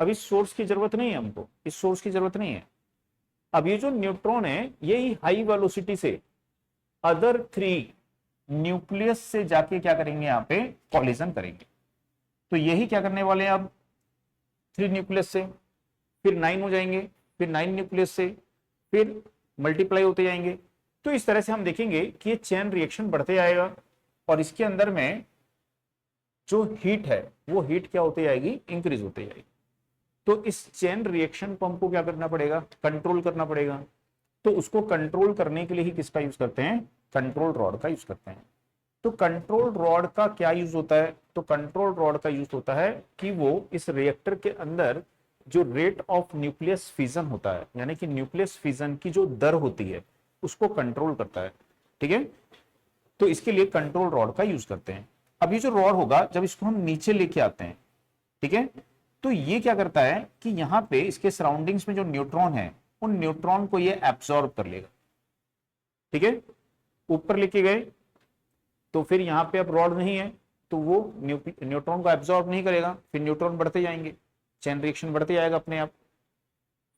अब इस सोर्स की जरूरत नहीं है हमको, इस सोर्स की जरूरत नहीं है। अब ये जो न्यूट्रॉन है यही हाई वेलोसिटी से अदर 3 न्यूक्लियस से जाके क्या करेंगे, यहाँ पे कॉलिजन करेंगे। तो यही क्या करने वाले हैं, अब 3 न्यूक्लियस से फिर 9 हो जाएंगे, फिर 9 न्यूक्लियस से फिर मल्टीप्लाई होते जाएंगे। तो इस तरह से हम देखेंगे कि ये चेन रिएक्शन बढ़ते जाएगा, और इसके अंदर में जो हीट है वो हीट क्या होती जाएगी, इंक्रीज होती जाएगी। तो इस चेन रिएक्शन को हमको क्या करना पड़ेगा, कंट्रोल करना पड़ेगा। तो उसको कंट्रोल करने के लिए ही किसका यूज करते हैं, कंट्रोल रॉड का यूज करते हैं। तो कंट्रोल रॉड का क्या यूज होता है, तो कंट्रोल रॉड का यूज होता है कि वो इस रिएक्टर के अंदर जो रेट ऑफ न्यूक्लियस फिजन होता है, यानी कि न्यूक्लियस फिजन की जो दर होती है उसको कंट्रोल करता है। ठीक है, तो इसके लिए कंट्रोल रॉड का यूज करते हैं। अब ये जो रॉड होगा, जब इसको हम नीचे लेके आते हैं, ठीक है, तो ये क्या करता है कि यहाँ पे इसके सराउंडिंग्स में जो न्यूट्रॉन है, उन न्यूट्रॉन को ये एब्सॉर्ब कर लेगा। ठीक है, ऊपर लेके गए तो फिर यहाँ पे अब रॉड नहीं है, तो वो न्यूट्रॉन को एब्सॉर्ब नहीं करेगा, फिर न्यूट्रॉन बढ़ते जाएंगे, चेन रिएक्शन बढ़ते जाएगा अपने आप।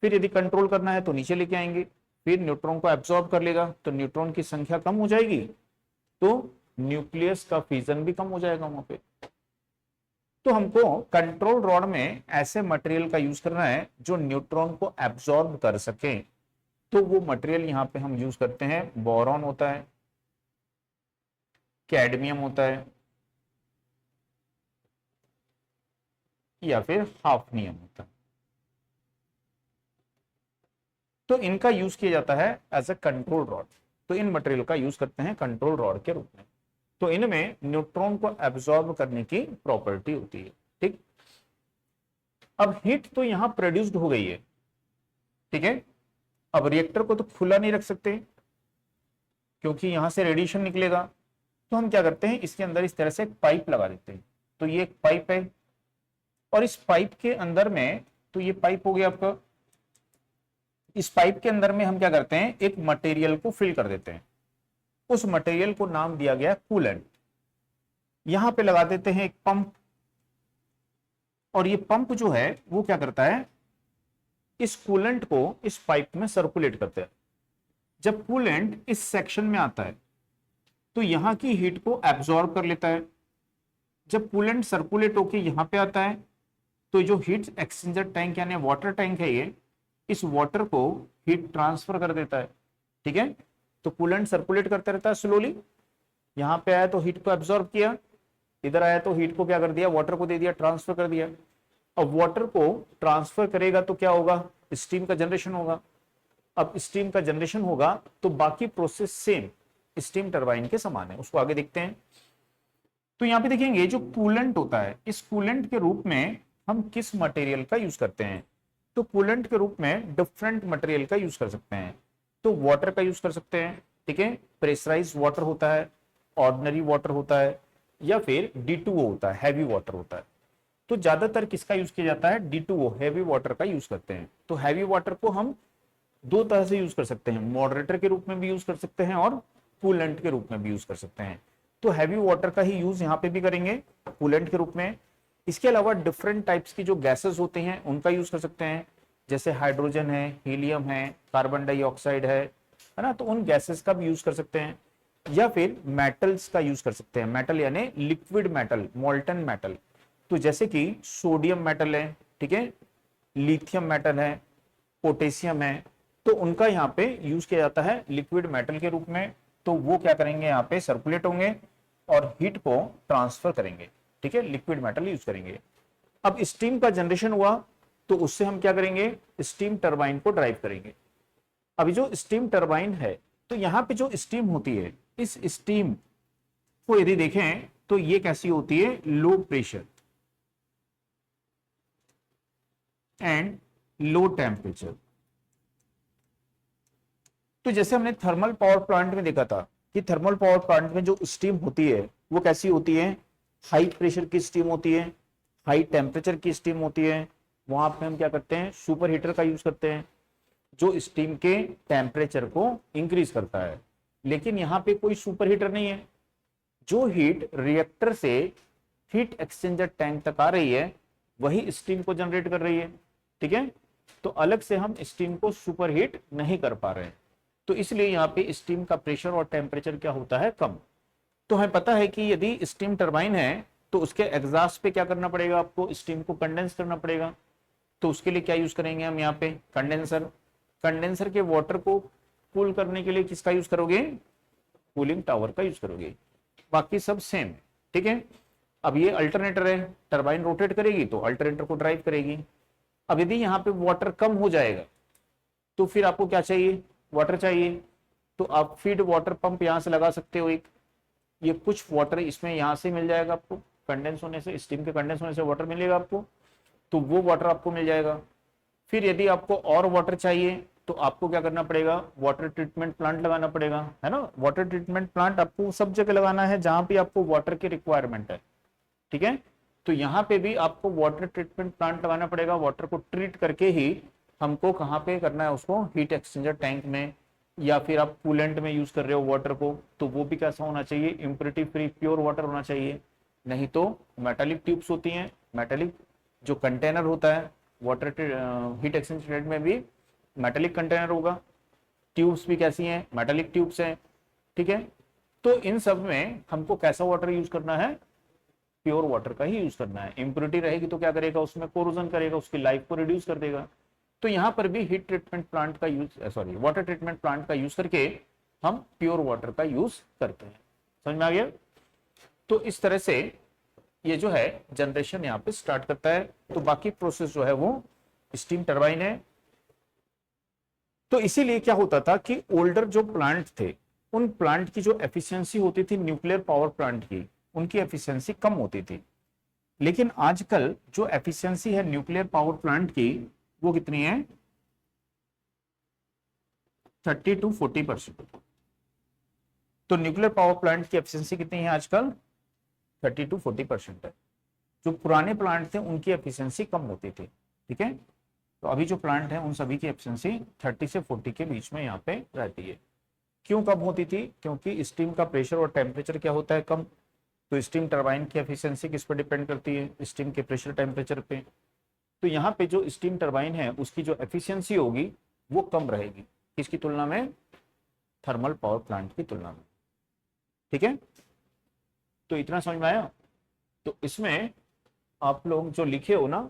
फिर यदि कंट्रोल करना है तो नीचे लेके आएंगे, फिर न्यूट्रॉन को एब्जॉर्ब कर लेगा, तो न्यूट्रॉन की संख्या कम हो जाएगी, तो न्यूक्लियस का फिजन भी कम हो जाएगा वहां पे। तो हमको कंट्रोल रॉड में ऐसे मटेरियल का यूज करना है जो न्यूट्रॉन को एब्जॉर्ब कर सके। तो वो मटेरियल यहां पे हम यूज करते हैं, बोरॉन होता है, कैडमियम होता है, या फिर हाफनियम होता है। तो इनका यूज किया जाता है एज अ कंट्रोल रॉड। तो इन मटेरियल का यूज करते हैं कंट्रोल रॉड के रूप में। तो इनमें न्यूट्रॉन को एब्जॉर्ब करने की प्रॉपर्टी होती है। ठीक, अब हीट तो यहां प्रोड्यूस्ड हो गई है, ठीक है। अब रिएक्टर को तो खुला नहीं रख सकते क्योंकि यहां से रेडिएशन निकलेगा। तो हम क्या करते हैं, इसके अंदर इस तरह से एक पाइप लगा देते हैं। तो ये एक पाइप है, और इस पाइप के अंदर में, तो ये पाइप हो गया आपका, इस पाइप के अंदर में हम क्या करते हैं, एक मटेरियल को फिल कर देते हैं। उस मटेरियल को नाम दिया गया कूलेंट। यहां पे लगा देते हैं एक पंप, और ये पंप जो है वो क्या करता है, इस कूलेंट को इस पाइप में सर्कुलेट करता है। जब कूलेंट इस सेक्शन में आता है तो यहां की हीट को एब्जॉर्ब कर लेता है। जब कूलेंट सर्कुलेट होकर यहां पे आता है तो जो हीट एक्सचेंजर टैंक यानी वाटर टैंक है ये, इस वाटर को हीट ट्रांसफर कर देता है। ठीक है, तो कूलेंट सर्कुलेट करता रहता है स्लोली। यहां पे आया तो हीट को एब्जॉर्ब किया, इधर आया तो हीट को क्या कर दिया, वाटर को दे दिया, ट्रांसफर कर दिया। अब वाटर को ट्रांसफर करेगा तो क्या होगा, स्टीम का जनरेशन होगा। अब स्टीम का जनरेशन होगा तो बाकी प्रोसेस सेम स्टीम टरबाइन के समान है, उसको आगे देखते हैं। तो यहां पे देखेंगे जो कूलेंट होता है, इस कूलेंट के रूप में हम किस मटेरियल का यूज करते हैं। तो कूलेंट के रूप में डिफरेंट मटेरियल का यूज कर सकते हैं। तो वाटर का यूज कर सकते हैं, ठीक है, प्रेशराइज वाटर होता है, ऑर्डिनरी वाटर होता है, या फिर D2O होता है, हैवी वाटर होता है। तो ज्यादातर किसका यूज किया जाता है, D2O हैवी वाटर का यूज करते हैं। तो हैवी वाटर को हम दो तरह से यूज कर सकते हैं, मॉडरेटर के रूप में भी यूज कर सकते हैं और कूलेंट के रूप में भी यूज कर सकते हैं। तो हैवी वाटर का ही यूज यहाँ पे भी करेंगे कूलेंट के रूप में। इसके अलावा डिफरेंट टाइप्स की जो गैसेस होते हैं उनका यूज कर सकते हैं, जैसे हाइड्रोजन है, हीलियम है, कार्बन डाइऑक्साइड है ना, तो उन गैसेस का भी यूज कर सकते हैं। या फिर मेटल्स का यूज कर सकते हैं, मेटल यानी लिक्विड मेटल, मोल्टन मेटल। तो जैसे कि सोडियम मेटल है, ठीक है, लिथियम मेटल है, पोटेशियम है, तो उनका यहाँ पे यूज किया जाता है लिक्विड मेटल के रूप में। तो वो क्या करेंगे, यहाँ पे सर्कुलेट होंगे और हीट को ट्रांसफर करेंगे, ठीक है, लिक्विड मेटल यूज करेंगे। अब स्टीम का जनरेशन हुआ तो उससे हम क्या करेंगे, स्टीम टरबाइन को ड्राइव करेंगे। अभी जो स्टीम टरबाइन है, तो यहाँ पे जो स्टीम होती है, इस स्टीम को यदि देखें तो ये कैसी होती है, low pressure and low temperature. तो जैसे हमने थर्मल पावर प्लांट में देखा था कि थर्मल पावर प्लांट में जो स्टीम होती है वो कैसी होती है, हाई प्रेशर की स्टीम होती है, हाई टेम्परेचर की स्टीम होती है। वहां पे हम क्या करते हैं, सुपर हीटर का यूज करते हैं जो स्टीम के टेम्परेचर को इंक्रीज करता है। लेकिन यहाँ पे कोई सुपर हीटर नहीं है, जो हीट रिएक्टर से हीट एक्सचेंजर टैंक तक आ रही है वही स्टीम को जनरेट कर रही है, ठीक है। तो अलग से हम स्टीम को सुपर हीट नहीं कर पा रहे हैं, तो इसलिए यहाँ पे स्टीम का प्रेशर और टेम्परेचर क्या होता है, कम। तो हमें पता है कि यदि स्टीम टरबाइन है तो उसके एग्जॉस्ट पे क्या करना पड़ेगा, आपको स्टीम को कंडेंस करना पड़ेगा। तो उसके लिए क्या यूज करेंगे हम यहाँ पे, कंडेंसर। कंडेंसर के वाटर को कूल करने के लिए किसका यूज करोगे, कूलिंग टावर का यूज करोगे। बाकी सब सेम है, ठीक है। अब ये अल्टरनेटर है, टरबाइन रोटेट करेगी तो अल्टरनेटर को ड्राइव करेगी। अब यदि यहाँ पे वाटर कम हो जाएगा तो फिर आपको क्या चाहिए, वाटर चाहिए। तो आप फीड वाटर पंप यहाँ से लगा सकते हो एक, ये कुछ वाटर इसमें यहाँ से मिल जाएगा आपको, कंडेंस होने से, स्टीम के कंडेंस होने से वाटर मिलेगा आपको, तो वो वाटर आपको मिल जाएगा। फिर यदि आपको और वाटर चाहिए तो आपको क्या करना पड़ेगा, वाटर ट्रीटमेंट प्लांट लगाना पड़ेगा, है ना। वाटर ट्रीटमेंट प्लांट आपको सब जगह लगाना है जहां पे आपको वाटर की रिक्वायरमेंट है, ठीक है। तो यहाँ पे भी आपको वाटर ट्रीटमेंट प्लांट लगाना पड़ेगा, वाटर को ट्रीट करके ही हमको कहाँ पे करना है उसको, हीट एक्सचेंजर टैंक में, या फिर आप कूलेंट में यूज कर रहे हो वाटर को, तो वो भी कैसा होना चाहिए, इम्प्योरिटी फ्री प्योर वाटर होना चाहिए। नहीं तो मेटालिक ट्यूब्स होती हैं, मेटालिक जो कंटेनर होता है वाटर हीट एक्सचेंजर टैंक में भी मेटालिक कंटेनर होगा, ट्यूब्स भी कैसी हैं, मेटालिक ट्यूब्स हैं, ठीक है। तो इन सब में हमको कैसा वाटर यूज करना है, प्योर वाटर का ही यूज करना है। इम्प्योरिटी रहेगी तो क्या करेगा, उसमें कोरोजन करेगा, उसकी लाइफ को रिड्यूस कर देगा। तो यहाँ पर भी हीट ट्रीटमेंट प्लांट का use, sorry water treatment plant का यूज करके हम प्योर वाटर का यूज करते हैं। समझ में आ गया। तो इस तरह से ये जो है जनरेशन यहाँ पे स्टार्ट करता है। तो बाकी प्रोसेस जो है वो स्टीम टरबाइन है। तो इसीलिए क्या होता था कि ओल्डर जो प्लांट थे, उन प्लांट की जो एफिशिएंसी होती थी न्यूक्लियर पावर प्लांट की, उनकी एफिशिएंसी कम होती थी। लेकिन आजकल जो एफिशिएंसी है न्यूक्लियर पावर प्लांट की, वो कितनी है, 30 to 40%। तो न्यूक्लियर पावर प्लांट की एफिशिएंसी कितनी है आजकल, 30 to 40% है। जो पुराने प्लांट थे उनकी एफिशिएंसी कम होती थी, ठीक है। तो अभी जो प्लांट है उन सभी की एफिशिएंसी 30 से 40 के बीच में यहाँ पे रहती है। क्यों कम होती थी, क्योंकि स्टीम का प्रेशर और टेम्परेचर क्या होता है, कम। तो स्टीम टरबाइन की एफिशिएंसी किस पर डिपेंड करती है, स्टीम के प्रेशर टेम्परेचर पे। तो यहाँ पे जो स्टीम टरबाइन है उसकी जो एफिशिएंसी होगी वो कम रहेगी, किसकी तुलना में, थर्मल पावर प्लांट की तुलना में, ठीक है। तो इतना समझ में आया। तो इसमें आप लोग जो लिखे हो ना,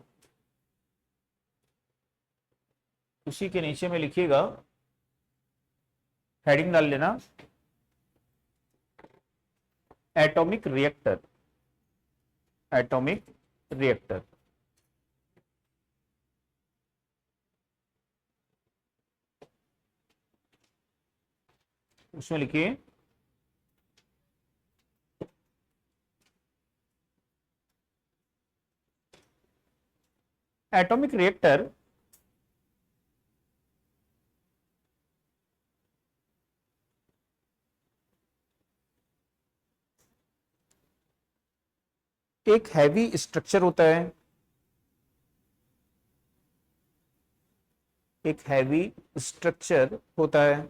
उसी के नीचे में लिखिएगा, हेडिंग डाल लेना, एटॉमिक रिएक्टर, एटॉमिक रिएक्टर। उसमें लिखिए एटॉमिक रिएक्टर एक हैवी स्ट्रक्चर होता है, एक हैवी स्ट्रक्चर होता है।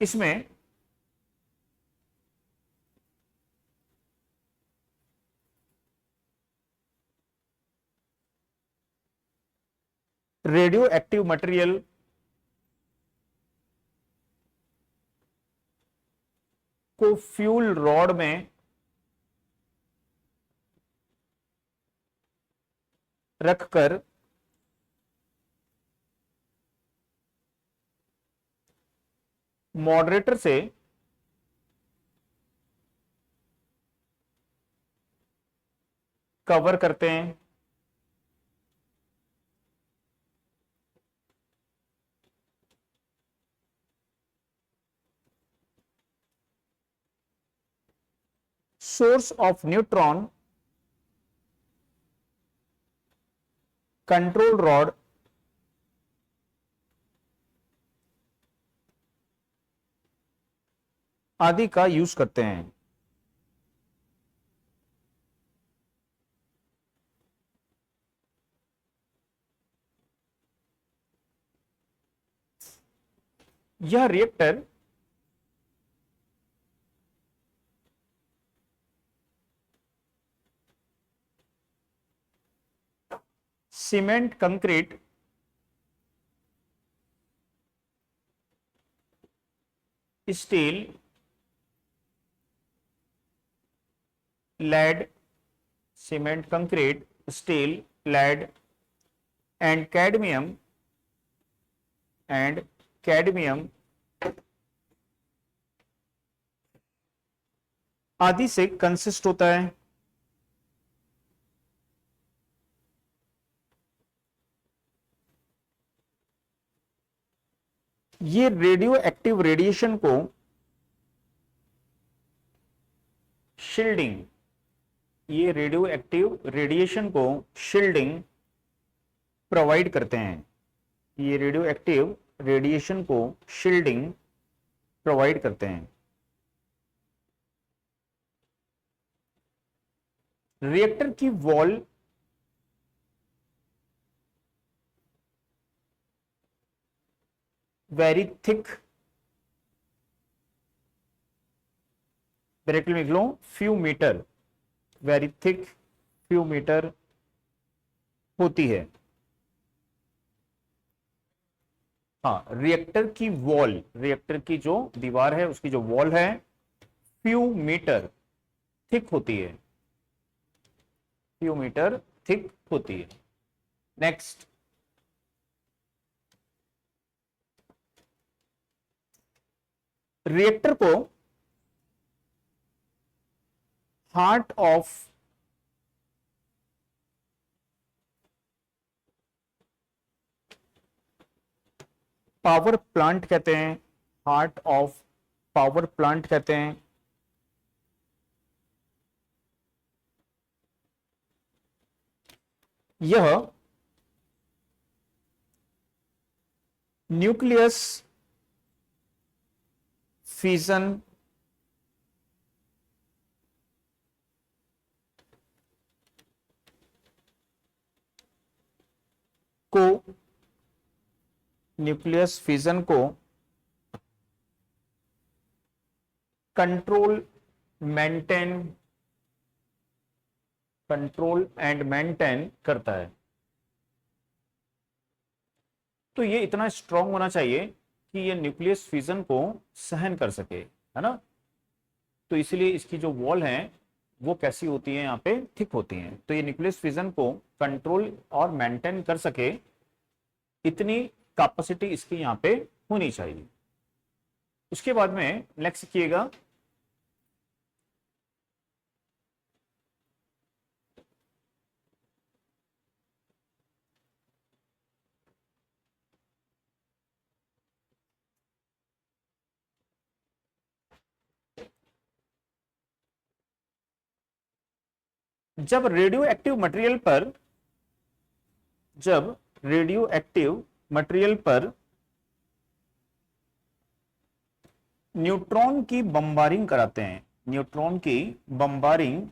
इसमें रेडियो एक्टिव मटेरियल को फ्यूल रॉड में रखकर मॉडरेटर से कवर करते हैं। Source of neutron control rod आदि का यूज करते हैं। यह reactor cement, concrete, steel, lead, cement, concrete, steel, lead and cadmium आदि से कंसिस्ट होता है। ये रेडियो एक्टिव रेडिएशन को शील्डिंग, ये रेडियो एक्टिव रेडिएशन को शील्डिंग प्रोवाइड करते हैं। ये रेडियो एक्टिव रेडिएशन को शील्डिंग प्रोवाइड करते हैं। रिएक्टर की वॉल वेरी थिक, ब्रैकेट में लिख लो few meter, very thick few meter होती है। हाँ, रिएक्टर की वॉल, रिएक्टर की जो दीवार है उसकी जो वॉल है फ्यू मीटर थिक होती है, फ्यू मीटर थिक होती है। नेक्स्ट, रिएक्टर को हार्ट ऑफ पावर प्लांट कहते हैं, हार्ट ऑफ पावर प्लांट कहते हैं। यह न्यूक्लियस फिजन को, न्यूक्लियस फिजन को control maintain, control and maintain करता है। तो ये इतना स्ट्रांग होना चाहिए कि ये न्यूक्लियस फिजन को सहन कर सके, है ना। तो इसलिए इसकी जो वॉल है वो कैसी होती है, यहाँ पे थिक होती हैं। तो ये न्यूक्लियस फिजन को कंट्रोल और मेंटेन कर सके, इतनी कैपेसिटी इसकी यहाँ पे होनी चाहिए। उसके बाद में नेक्स्ट किएगा, जब रेडियो एक्टिव मटेरियल पर, जब रेडियो एक्टिव मटेरियल पर न्यूट्रॉन की बम्बारिंग कराते हैं, न्यूट्रॉन की बम्बारिंग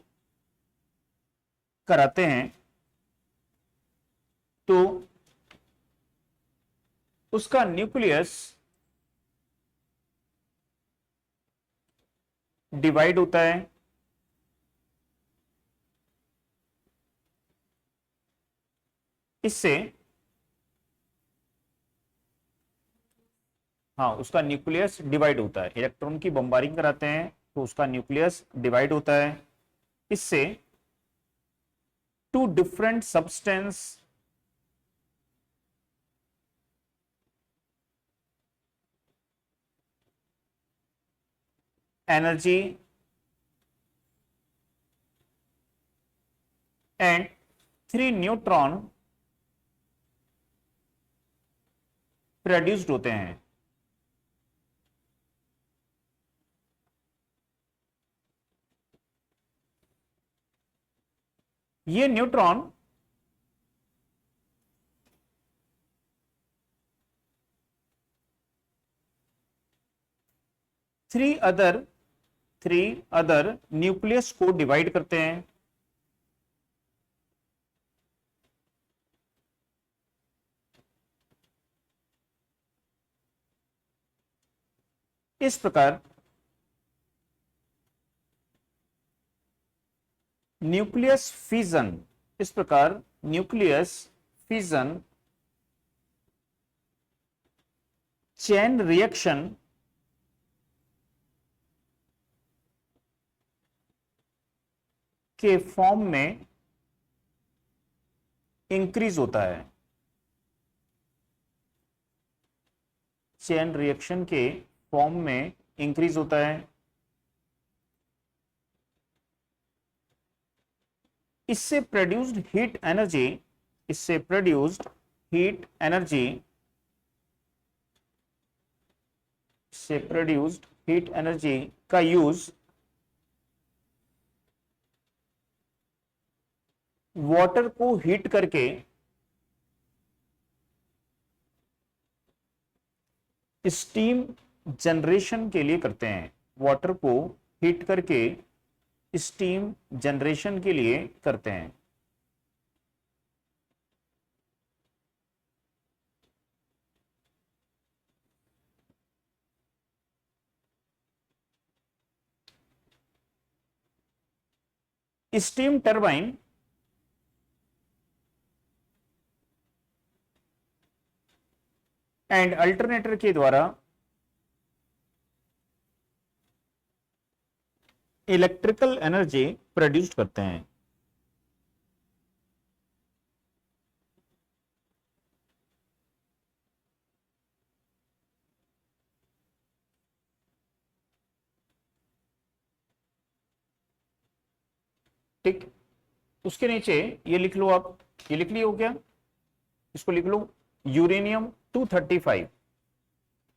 कराते हैं, तो उसका न्यूक्लियस डिवाइड होता है। इससे, हाँ, उसका न्यूक्लियस डिवाइड होता है, इलेक्ट्रॉन की बम्बारिंग कराते हैं तो उसका न्यूक्लियस डिवाइड होता है। इससे two different substance energy and 3 neutron produced होते हैं। ये न्यूट्रॉन थ्री अदर न्यूक्लियस को डिवाइड करते हैं। इस प्रकार न्यूक्लियस फिजन, इस प्रकार न्यूक्लियस फिजन चेन रिएक्शन के फॉर्म में इंक्रीज होता है, चेन रिएक्शन के फॉर्म में इंक्रीज होता है। इससे प्रोड्यूस्ड हीट एनर्जी, इससे प्रोड्यूस्ड हीट एनर्जी, से प्रोड्यूस्ड हीट एनर्जी का यूज वाटर को हीट करके स्टीम जनरेशन के लिए करते हैं, वाटर को हीट करके स्टीम जनरेशन के लिए करते हैं। स्टीम टरबाइन एंड अल्टरनेटर के द्वारा इलेक्ट्रिकल एनर्जी प्रोड्यूस करते हैं। ठीक, उसके नीचे ये लिख लो आप, ये लिख लियो क्या, इसको लिख लो यूरेनियम 235,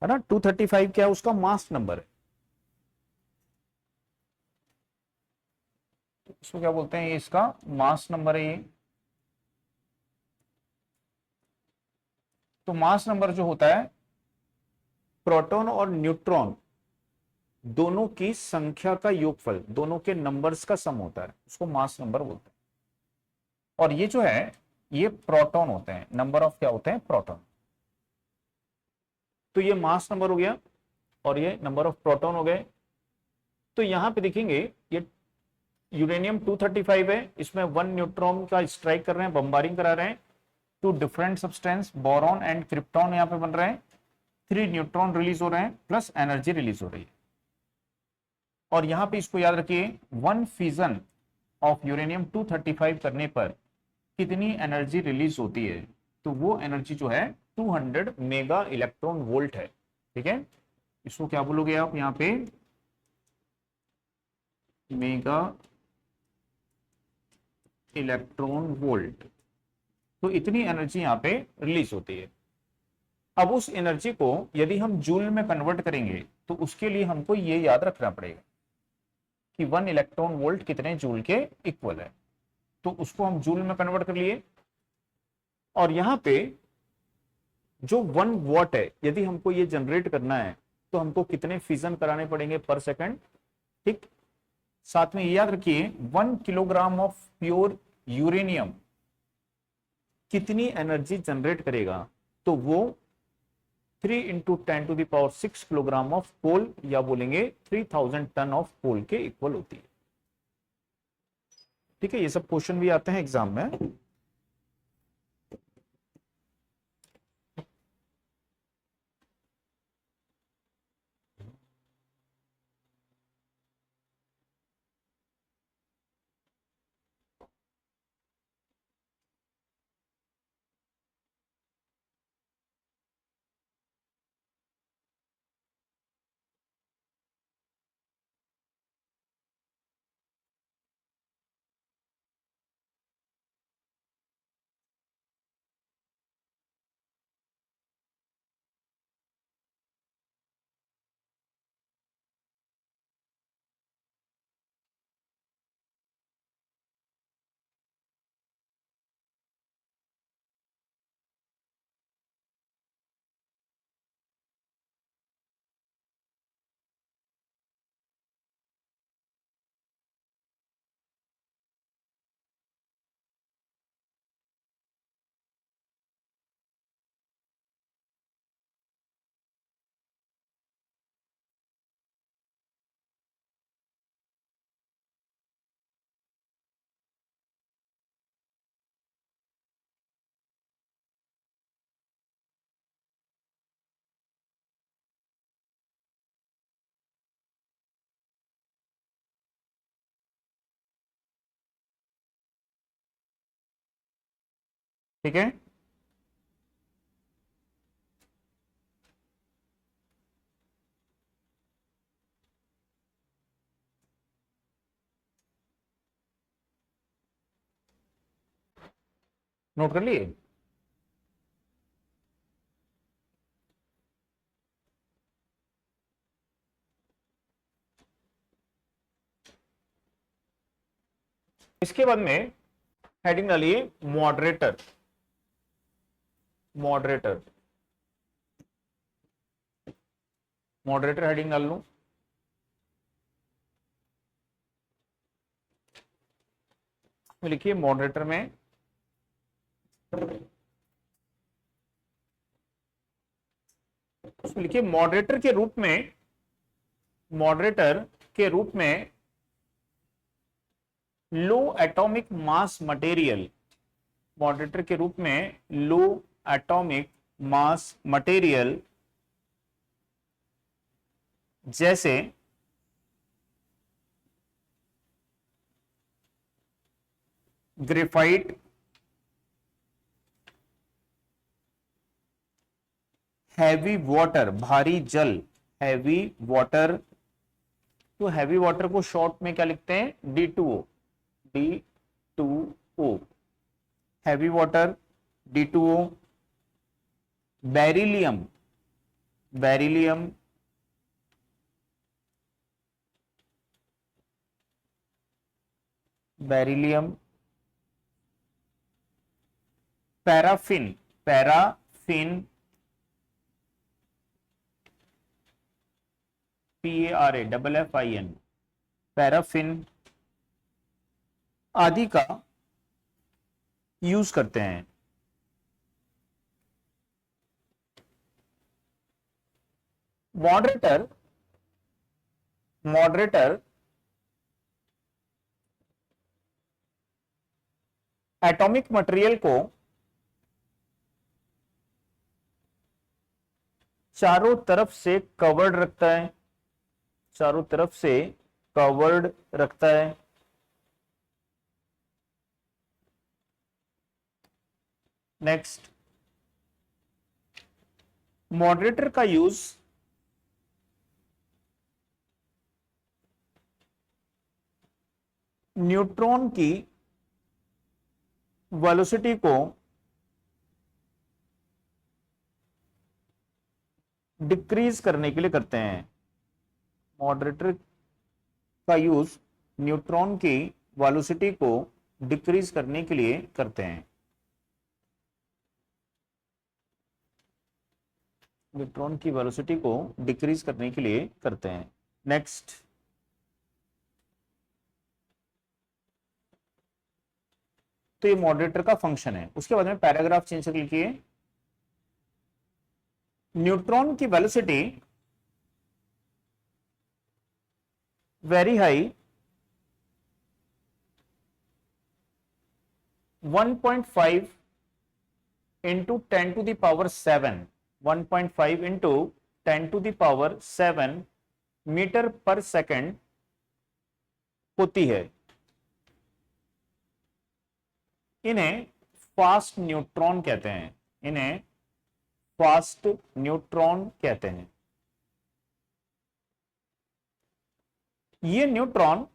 है ना। 235 क्या है, उसका मास नंबर है। इसको क्या बोलते हैं, ये इसका मास नंबर है ये। तो मास नंबर जो होता है, प्रोटॉन और न्यूट्रॉन दोनों की संख्या का योगफल, दोनों के नंबर्स का सम होता है, उसको मास नंबर बोलते हैं। और ये जो है, ये प्रोटॉन होते हैं, नंबर ऑफ क्या होते हैं, प्रोटॉन। तो ये मास नंबर हो गया और ये नंबर ऑफ प्रोटॉन हो गए। तो यहां पे देखेंगे ये यूरेनियम 235 है, इसमें 1 न्यूट्रॉन का स्ट्राइक कर रहे हैं, बम्बारिंग करा रहे हैं। 2 different substance boron and krypton यहां पे बन रहे हैं। 3 न्यूट्रॉन रिलीज हो रहे हैं प्लस एनर्जी रिलीज हो रही है। और यहां पे इसको याद रखिए, 1 फिजन ऑफ यूरेनियम 235 करने पर कितनी एनर्जी रिलीज होती है, तो वो एनर्जी जो है 200 मेगा इलेक्ट्रॉन वोल्ट है। ठीक है, इसको क्या बोलोगे आप यहां पे, मेगा इलेक्ट्रॉन वोल्ट। तो इतनी एनर्जी यहां पे रिलीज होती है। अब उस एनर्जी को यदि हम जूल में कन्वर्ट करेंगे तो उसके लिए हमको ये याद रखना पड़ेगा कि 1 इलेक्ट्रॉन वोल्ट कितने जूल के इक्वल है। तो उसको हम जूल में कन्वर्ट कर लिए। और यहां पे जो 1 वॉट है, यदि हमको ये जनरेट करना है तो हमको कितने फिजन कराने पड़ेंगे पर सेकंड। ठीक, साथ में ये याद रखिए 1 किलोग्राम ऑफ प्योर यूरेनियम कितनी एनर्जी जनरेट करेगा, तो वो 3 इंटू 10⁶ किलोग्राम ऑफ कोल, या बोलेंगे 3000 टन ऑफ कोल के इक्वल होती है। ठीक है, ये सब क्वेश्चन भी आते हैं एग्जाम में। ठीक है, नोट कर लिए। इसके बाद में हेडिंग डालिए मॉडरेटर। मॉडरेटर, मॉडरेटर हेडिंग डाल लूं। लिखिए मॉडरेटर में लिखिए मॉडरेटर के रूप में, मॉडरेटर के रूप में लो एटॉमिक मास मटेरियल, मॉडरेटर के रूप में लो एटॉमिक मास मटेरियल जैसे ग्रेफाइट, हैवी वाटर भारी जल, हैवी वाटर, तो हैवी वाटर को शॉर्ट में क्या लिखते हैं, D2O, D2O, heavy water D2O, beryllium, beryllium, beryllium, paraffin, paraffin, PARAFFIN, paraffin आदि का यूज करते हैं। मॉडरेटर, मॉडरेटर एटॉमिक मटेरियल को चारों तरफ से कवर्ड रखता है, चारों तरफ से कवर्ड रखता है। नेक्स्ट, मॉडरेटर का यूज न्यूट्रॉन की वेलोसिटी को डिक्रीज करने के लिए करते हैं। मॉडरेटर का यूज न्यूट्रॉन की वेलोसिटी को डिक्रीज करने के लिए करते हैं। न्यूट्रॉन की वेलोसिटी को डिक्रीज करने के लिए करते हैं। नेक्स्ट, तो ये मॉडरेटर का फंक्शन है। उसके बाद में पैराग्राफ चेंज कर लिखिए, न्यूट्रॉन की velocity very high 1.5 into 10 to the power 7, 1.5 into 10 to the power 7 metre पर सेकेंड होती है। इन्हें फास्ट न्यूट्रॉन कहते हैं, इन्हें फास्ट न्यूट्रॉन कहते हैं। ये न्यूट्रॉन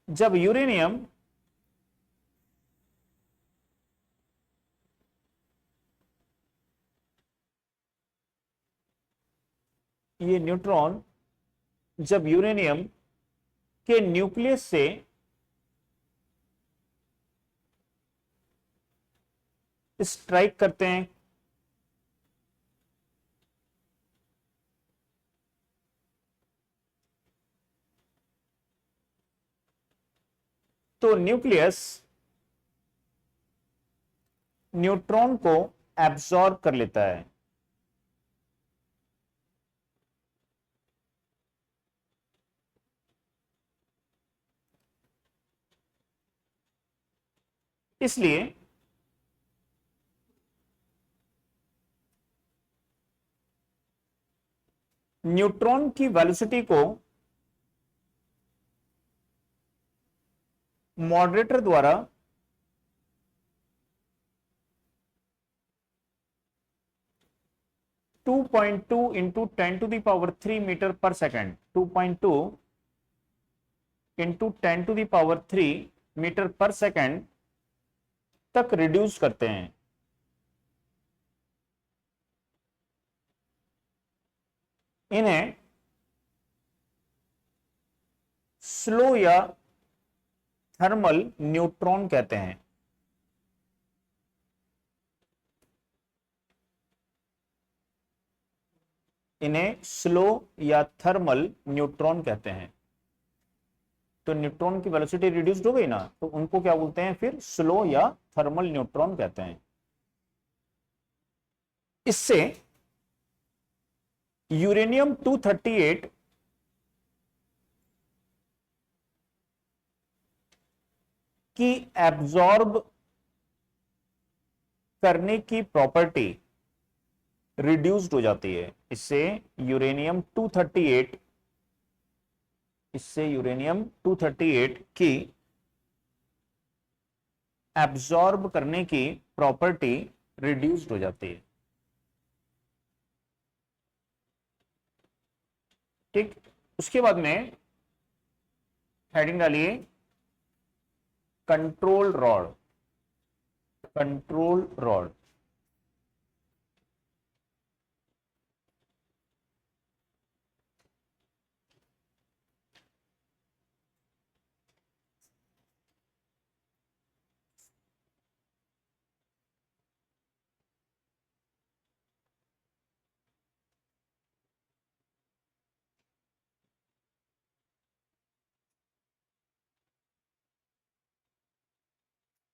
जब यूरेनियम ये न्यूट्रॉन जब यूरेनियम के न्यूक्लियस से स्ट्राइक करते हैं तो न्यूक्लियस न्यूट्रॉन को एब्जॉर्ब कर लेता है। इसलिए न्यूट्रॉन की वेलोसिटी को मॉडरेटर द्वारा two point two into 10 to the power 3 meter पर second, 2.2 into 10 to the power 3 meter पर सेकेंड तक रिड्यूस करते हैं। इन्हें स्लो या थर्मल न्यूट्रॉन कहते हैं। इन्हें स्लो या थर्मल न्यूट्रॉन कहते हैं। तो न्यूट्रॉन की वेलोसिटी रिड्यूस्ड हो गई ना, तो उनको क्या बोलते हैं फिर, स्लो या थर्मल न्यूट्रॉन कहते हैं। इससे यूरेनियम 238 की एब्जॉर्ब करने की प्रॉपर्टी रिड्यूस्ड हो जाती है। इससे यूरेनियम 238 की एब्जॉर्ब करने की प्रॉपर्टी रिड्यूस्ड हो जाती है। ठीक, उसके बाद में हेडिंग डालिए कंट्रोल रॉड। कंट्रोल रॉड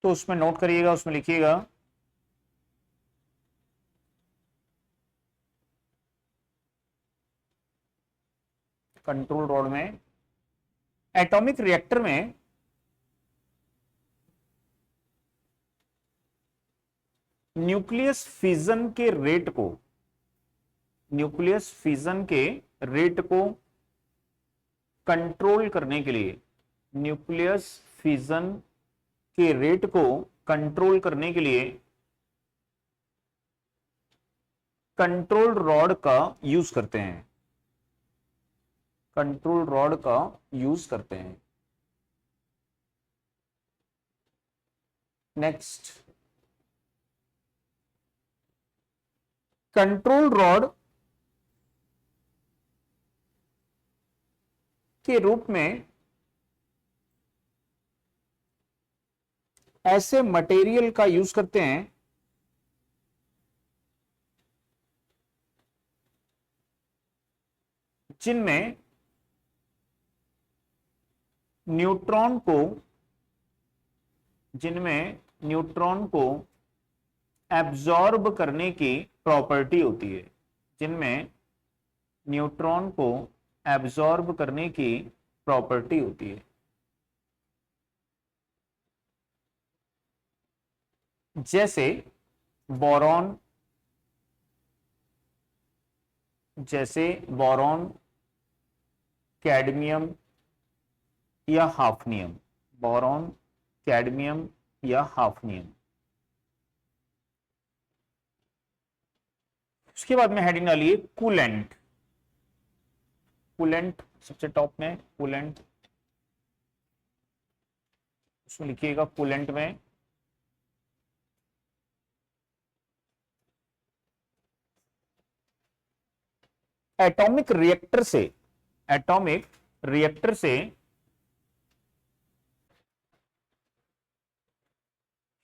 तो उसमें नोट करिएगा, उसमें लिखिएगा कंट्रोल रॉड में एटॉमिक रिएक्टर में न्यूक्लियस फिजन के रेट को कंट्रोल करने के लिए न्यूक्लियस फिजन के रेट को कंट्रोल करने के लिए कंट्रोल रॉड का यूज करते हैं। कंट्रोल रॉड का यूज करते हैं। नेक्स्ट, कंट्रोल रॉड के रूप में ऐसे मटेरियल का यूज करते हैं जिनमें न्यूट्रॉन को एब्जॉर्ब करने की प्रॉपर्टी होती है। जिनमें न्यूट्रॉन को एब्जॉर्ब करने की प्रॉपर्टी होती है। जैसे बोरॉन, कैडमियम या हाफनियम। बोरॉन, कैडमियम या हाफनियम। उसके बाद में हेडिंग डालिए कूलेंट। कूलेंट सबसे टॉप में, कूलेंट उसमें लिखिएगा कूलेंट में एटॉमिक रिएक्टर से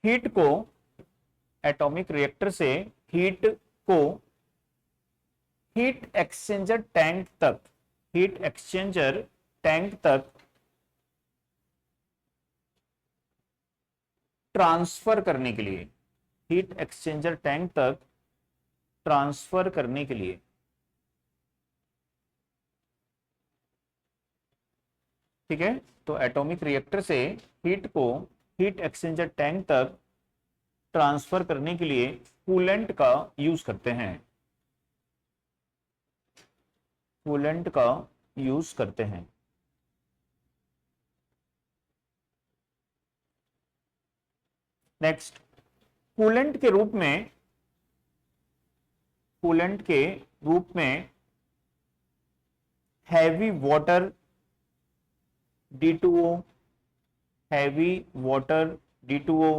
हीट को एटॉमिक रिएक्टर से हीट को हीट एक्सचेंजर टैंक तक ट्रांसफर करने के लिए हीट एक्सचेंजर टैंक तक ट्रांसफर करने के लिए ठीक है। तो एटॉमिक रिएक्टर से हीट को हीट एक्सचेंजर टैंक तक ट्रांसफर करने के लिए कूलेंट का यूज करते हैं। कूलेंट का यूज करते हैं। नेक्स्ट, कूलेंट के रूप में heavy water D2O, heavy water D2O,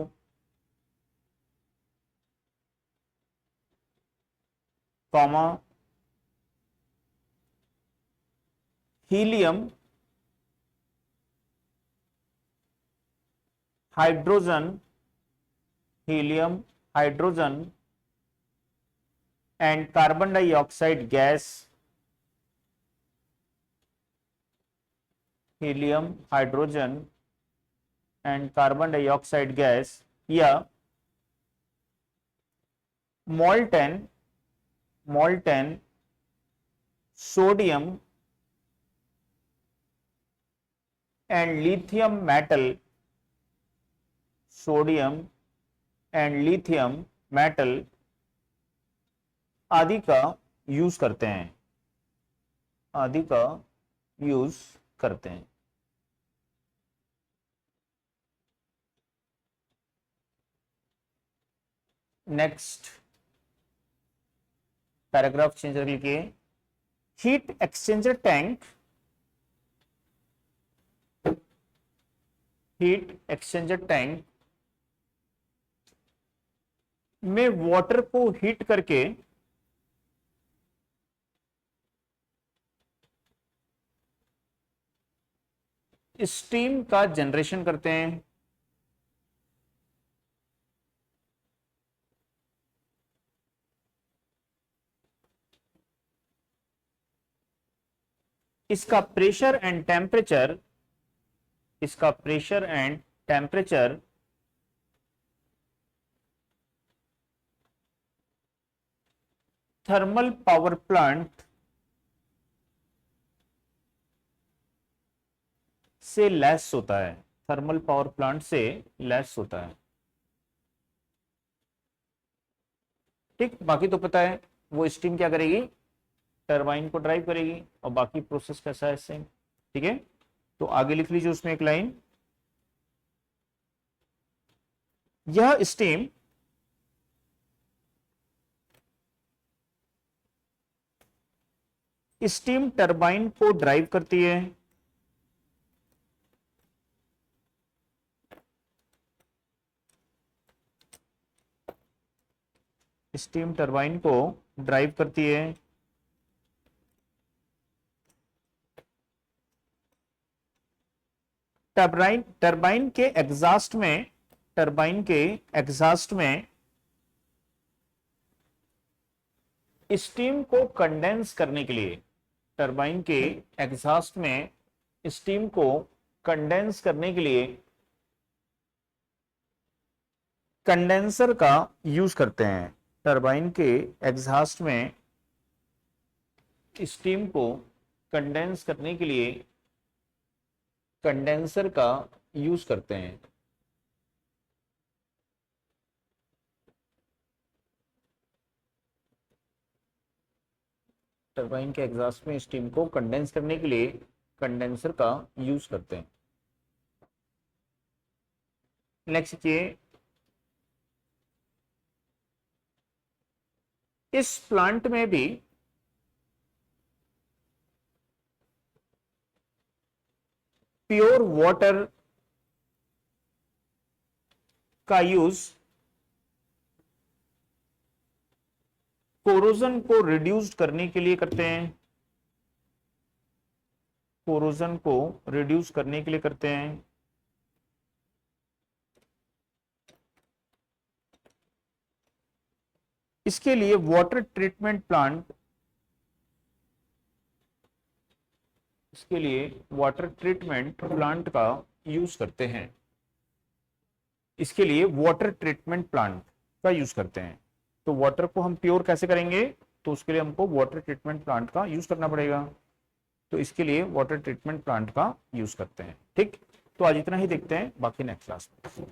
comma helium hydrogen and carbon dioxide gas. Helium, hydrogen and carbon dioxide gas या molten sodium and lithium metal. Sodium and lithium metal आदि का use करते हैं, आदि का यूज करते हैं। नेक्स्ट पैराग्राफ चेंज कर लिखिए। Heat exchanger tank, heat exchanger tank में वाटर को हीट करके स्टीम का जनरेशन करते हैं। इसका प्रेशर एंड टेम्परेचर, इसका pressure and temperature thermal power plant से लेस होता है, थर्मल पावर प्लांट से लेस होता है। ठीक, बाकी तो पता है वो स्टीम क्या करेगी, टरबाइन को ड्राइव करेगी, और बाकी प्रोसेस कैसा है सेम। ठीक है, तो आगे लिख लीजिए उसमें एक लाइन, यह स्टीम स्टीम टरबाइन को ड्राइव करती है, स्टीम टरबाइन को ड्राइव करती है। टरबाइन टरबाइन के एग्जॉस्ट में, टरबाइन के एग्जॉस्ट में स्टीम को कंडेंस करने के लिए, टरबाइन के एग्जॉस्ट में स्टीम को कंडेंस करने के लिए कंडेंसर का यूज करते हैं। टरबाइन के एग्जॉस्ट में स्टीम को कंडेंस करने के लिए कंडेंसर का यूज करते हैं। टरबाइन के एग्जॉस्ट में स्टीम को कंडेंस करने के लिए कंडेंसर का यूज करते हैं। नेक्स्ट ये, इस प्लांट में भी प्योर वाटर का यूज कोरोजन को रिड्यूस करने के लिए करते हैं, कोरोजन को रिड्यूस करने के लिए करते हैं। इसके लिए वाटर ट्रीटमेंट प्लांट, इसके लिए वाटर ट्रीटमेंट प्लांट का यूज करते हैं, इसके लिए वाटर ट्रीटमेंट प्लांट का यूज करते हैं। तो वाटर को हम प्योर कैसे करेंगे, तो उसके लिए हमको वाटर ट्रीटमेंट प्लांट का यूज करना पड़ेगा, तो इसके लिए वाटर ट्रीटमेंट प्लांट का यूज करते हैं। ठीक, तो आज इतना ही देखते हैं, बाकी नेक्स्ट क्लास में।